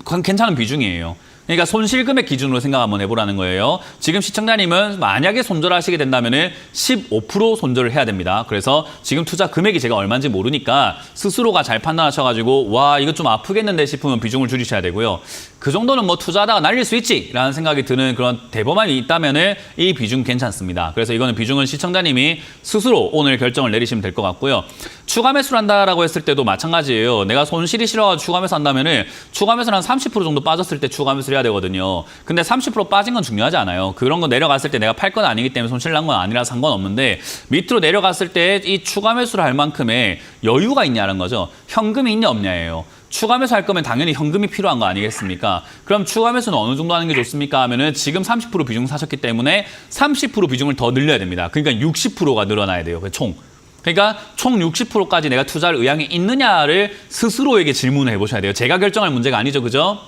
그건 괜찮은 비중이에요. 그러니까 손실금액 기준으로 생각 한번 해보라는 거예요. 지금 시청자님은 만약에 손절하시게 된다면은 15% 손절을 해야 됩니다. 그래서 지금 투자 금액이 제가 얼마인지 모르니까 스스로가 잘 판단하셔가지고 와 이거 좀 아프겠는데 싶으면 비중을 줄이셔야 되고요. 그 정도는 뭐 투자하다가 날릴 수 있지라는 생각이 드는 그런 대범함이 있다면은 이 비중 괜찮습니다. 그래서 이거는 비중은 시청자님이 스스로 오늘 결정을 내리시면 될 것 같고요. 추가 매수를 한다라고 했을 때도 마찬가지예요. 내가 손실이 싫어가지고 추가 매수 한다면은 추가 매수는 한 30% 정도 빠졌을 때 추가 매수를 해야 되거든요. 근데 30% 빠진 건 중요하지 않아요. 그런 거 내려갔을 때 내가 팔 건 아니기 때문에 손실 난 건 아니라 상관없는데 밑으로 내려갔을 때 이 추가 매수를 할 만큼의 여유가 있냐는 거죠. 현금이 있냐 없냐예요. 추가 매수 할 거면 당연히 현금이 필요한 거 아니겠습니까? 그럼 추가 매수는 어느 정도 하는 게 좋습니까? 하면은 지금 30% 비중 사셨기 때문에 30% 비중을 더 늘려야 됩니다. 그러니까 60%가 늘어나야 돼요. 총. 그러니까 총 60%까지 내가 투자할 의향이 있느냐를 스스로에게 질문을 해보셔야 돼요. 제가 결정할 문제가 아니죠. 그죠?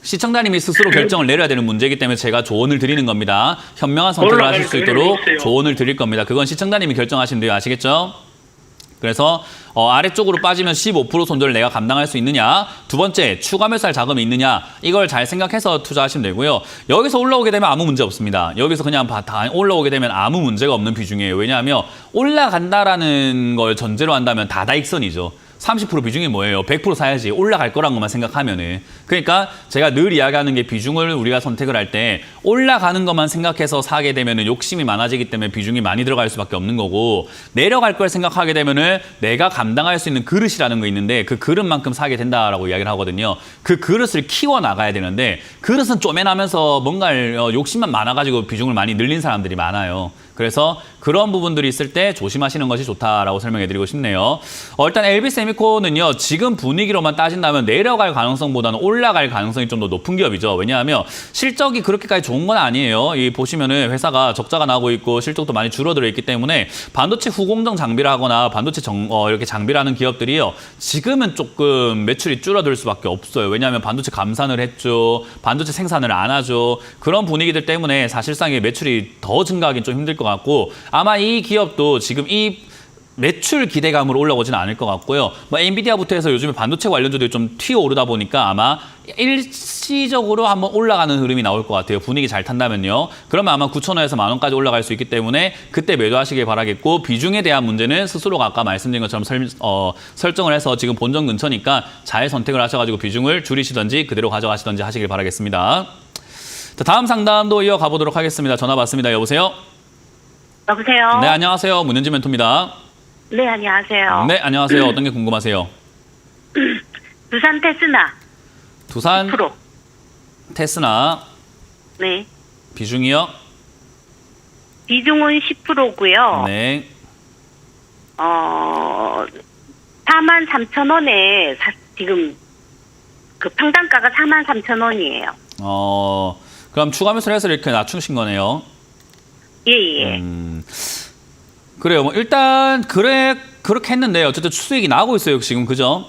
시청자님이 스스로 결정을 내려야 되는 문제이기 때문에 제가 조언을 드리는 겁니다. 현명한 선택을 하실 수 있도록 조언을 드릴 겁니다. 그건 시청자님이 결정하시면 돼요. 아시겠죠? 그래서 아래쪽으로 빠지면 15% 손절을 내가 감당할 수 있느냐. 두 번째, 추가 매수할 자금이 있느냐. 이걸 잘 생각해서 투자하시면 되고요. 여기서 올라오게 되면 아무 문제 없습니다. 여기서 그냥 다 올라오게 되면 아무 문제가 없는 비중이에요. 왜냐하면 올라간다라는 걸 전제로 한다면 다다익선이죠. 30% 비중이 뭐예요? 100% 사야지. 올라갈 거란 것만 생각하면은. 그러니까 제가 늘 이야기하는 게 비중을 우리가 선택을 할 때 올라가는 것만 생각해서 사게 되면은 욕심이 많아지기 때문에 비중이 많이 들어갈 수밖에 없는 거고 내려갈 걸 생각하게 되면은 내가 감당할 수 있는 그릇이라는 거 있는데 그 그릇만큼 사게 된다라고 이야기를 하거든요. 그 그릇을 키워 나가야 되는데 그릇은 쪼매나면서 뭔가 욕심만 많아가지고 비중을 많이 늘린 사람들이 많아요. 그래서 그런 부분들이 있을 때 조심하시는 것이 좋다라고 설명해드리고 싶네요. 일단 LB LB세미콘은요, 지금 분위기로만 따진다면 내려갈 가능성보다는 올라갈 가능성이 좀 더 높은 기업이죠. 왜냐하면 실적이 그렇게까지 좋은 건 아니에요. 이 보시면은 회사가 적자가 나고 있고 실적도 많이 줄어들어 있기 때문에 반도체 후공정 장비를 하거나 반도체 이렇게 장비를 하는 기업들이요, 지금은 조금 매출이 줄어들 수밖에 없어요. 왜냐하면 반도체 감산을 했죠. 반도체 생산을 안 하죠. 그런 분위기들 때문에 사실상 매출이 더 증가하기는 좀 힘들 것 같고, 아마 이 기업도 지금 이 매출 기대감으로 올라오지는 않을 것 같고요. 뭐 엔비디아부터 해서 요즘에 반도체 관련주들이 좀 튀어오르다 보니까 아마 일시적으로 한번 올라가는 흐름이 나올 것 같아요. 분위기 잘 탄다면요. 그러면 아마 9,000원에서 10,000원까지 올라갈 수 있기 때문에 그때 매도하시길 바라겠고, 비중에 대한 문제는 스스로가 아까 말씀드린 것처럼 설정을 해서 지금 본전 근처니까 잘 선택을 하셔가지고 비중을 줄이시든지 그대로 가져가시든지 하시길 바라겠습니다. 자, 다음 상담도 이어가 보도록 하겠습니다. 전화 받습니다. 여보세요? 여보세요? 네, 안녕하세요. 문현지 멘토입니다. 네, 안녕하세요. 네, 안녕하세요. 어떤 게 궁금하세요? 두산 테스나 두산 10%. 테스나 네. 비중이요? 비중은 10%고요. 네. 43,000원에 지금 그 평단가가 43,000원이에요. 그럼 추가 매수를 해서 이렇게 낮추신 거네요. 예. 그래요. 뭐 일단 그렇게 했는데 어쨌든 수익이 나고 있어요, 지금. 그죠?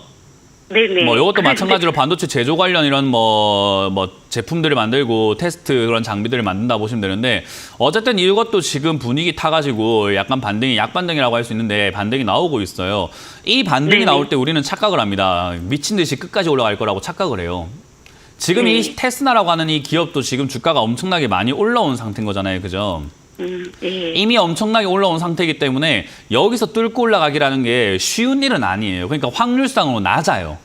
네네. 뭐 이것도 마찬가지로 반도체 제조 관련 이런 뭐 제품들을 만들고 테스트 그런 장비들을 만든다 보시면 되는데, 어쨌든 이것도 지금 분위기 타가지고 약간 약반등이라고 할 수 있는데 반등이 나오고 있어요. 이 반등이 네네. 나올 때 우리는 착각을 합니다. 미친 듯이 끝까지 올라갈 거라고 착각을 해요. 지금 이 테스나라고 하는 이 기업도 지금 주가가 엄청나게 많이 올라온 상태인 거잖아요. 그죠? 예. 이미 엄청나게 올라온 상태이기 때문에 여기서 뚫고 올라가기라는 게 쉬운 일은 아니에요. 그러니까 확률상으로 낮아요.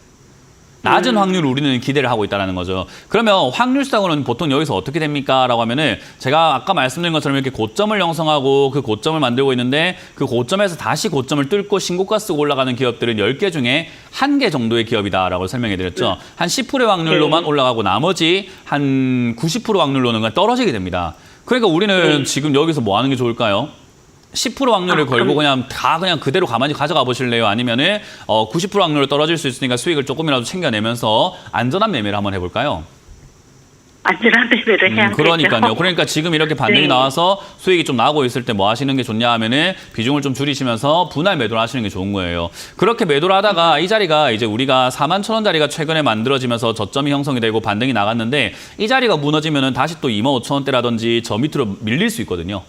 낮은 확률을 우리는 기대를 하고 있다는 거죠. 그러면 확률상으로는 보통 여기서 어떻게 됩니까? 라고 하면은 제가 아까 말씀드린 것처럼 이렇게 고점을 형성하고 그 고점을 만들고 있는데, 그 고점에서 다시 고점을 뚫고 신고가 쓰고 올라가는 기업들은 10개 중에 1개 정도의 기업이다라고 설명해 드렸죠. 한 10%의 확률로만 올라가고 나머지 한 90% 확률로는 그냥 떨어지게 됩니다. 그러니까 우리는 지금 여기서 뭐 하는 게 좋을까요? 10% 확률을 걸고 그냥 그대로 가만히 가져가 보실래요? 아니면은 90% 확률로 떨어질 수 있으니까 수익을 조금이라도 챙겨내면서 안전한 매매를 한번 해볼까요? 안전한 매매를 해야 그러니까요. 그러니까 지금 이렇게 반등이 네. 나와서 수익이 좀 나고 있을 때 뭐 하시는 게 좋냐 하면은 비중을 좀 줄이시면서 분할 매도를 하시는 게 좋은 거예요. 그렇게 매도를 하다가 이 자리가 이제 우리가 41,000원짜리가 최근에 만들어지면서 저점이 형성이 되고 반등이 나갔는데, 이 자리가 무너지면은 다시 또 25,000원대라든지 저 밑으로 밀릴 수 있거든요.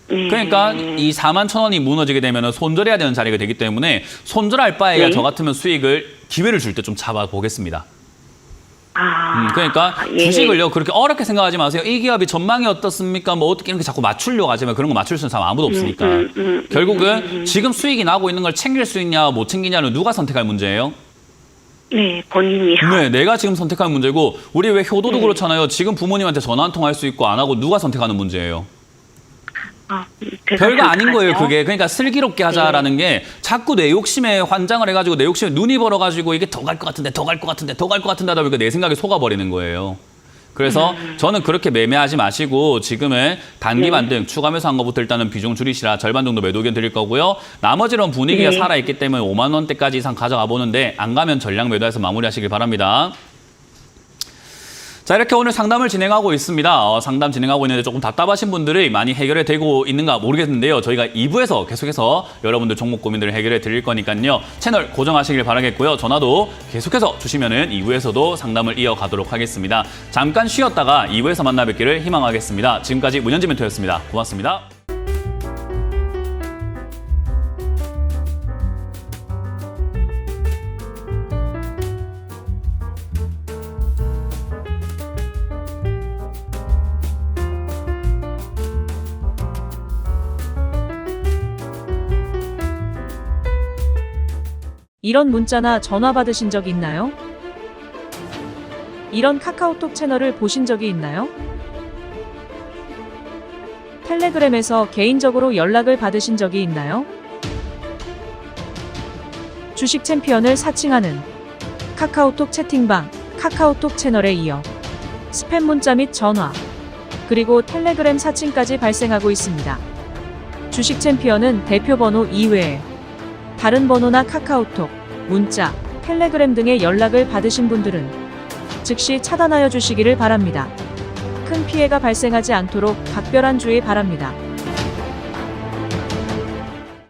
그러니까 이 41,000원이 무너지게 되면 손절해야 되는 자리가 되기 때문에 손절할 바에야 저 같으면 수익을 기회를 줄 때 좀 잡아보겠습니다. 그러니까 주식을요 그렇게 어렵게 생각하지 마세요. 이 기업이 전망이 어떻습니까? 뭐 어떻게 이렇게 자꾸 맞추려고 하지만 그런 거 맞출 수 있는 사람 아무도 없으니까. 결국은 지금 수익이 나고 있는 걸 챙길 수 있냐 못 챙기냐는 누가 선택할 문제예요? 네, 본인이요. 네, 내가 지금 선택할 문제고, 우리 왜 효도도 그렇잖아요. 지금 부모님한테 전화 한 통 할 수 있고 안 하고 누가 선택하는 문제예요. 별거 아닌 거예요, 그게. 그러니까 슬기롭게 하자라는 게 자꾸 내 욕심에 환장을 해가지고 내 욕심에 눈이 벌어가지고 이게 더 갈 것 같은데 더 갈 것 같은데 더 갈 것 같은데 하다 보니까 내 생각에 속아버리는 거예요. 그래서 저는 그렇게 매매하지 마시고 지금은 단기 반등, 추가 매수한 것부터 일단은 비중 줄이시라. 절반 정도 매도 의견 드릴 거고요. 나머지는 분위기가 살아있기 때문에 5만 원대까지 이상 가져가 보는데 안 가면 전량 매도해서 마무리하시길 바랍니다. 자, 이렇게 오늘 상담을 진행하고 있습니다. 상담 진행하고 있는데 조금 답답하신 분들이 많이 해결이 되고 있는가 모르겠는데요. 저희가 2부에서 계속해서 여러분들 종목 고민들을 해결해 드릴 거니까요. 채널 고정하시길 바라겠고요. 전화도 계속해서 주시면은 2부에서도 상담을 이어가도록 하겠습니다. 잠깐 쉬었다가 2부에서 만나 뵙기를 희망하겠습니다. 지금까지 문현지 멘토였습니다. 고맙습니다. 이런 문자나 전화 받으신 적 있나요? 이런 카카오톡 채널을 보신 적이 있나요? 텔레그램에서 개인적으로 연락을 받으신 적이 있나요? 주식 챔피언을 사칭하는 카카오톡 채팅방, 카카오톡 채널에 이어 스팸 문자 및 전화, 그리고 텔레그램 사칭까지 발생하고 있습니다. 주식 챔피언은 대표 번호 이외에 다른 번호나 카카오톡, 문자, 텔레그램 등의 연락을 받으신 분들은 즉시 차단하여 주시기를 바랍니다. 큰 피해가 발생하지 않도록 각별한 주의 바랍니다.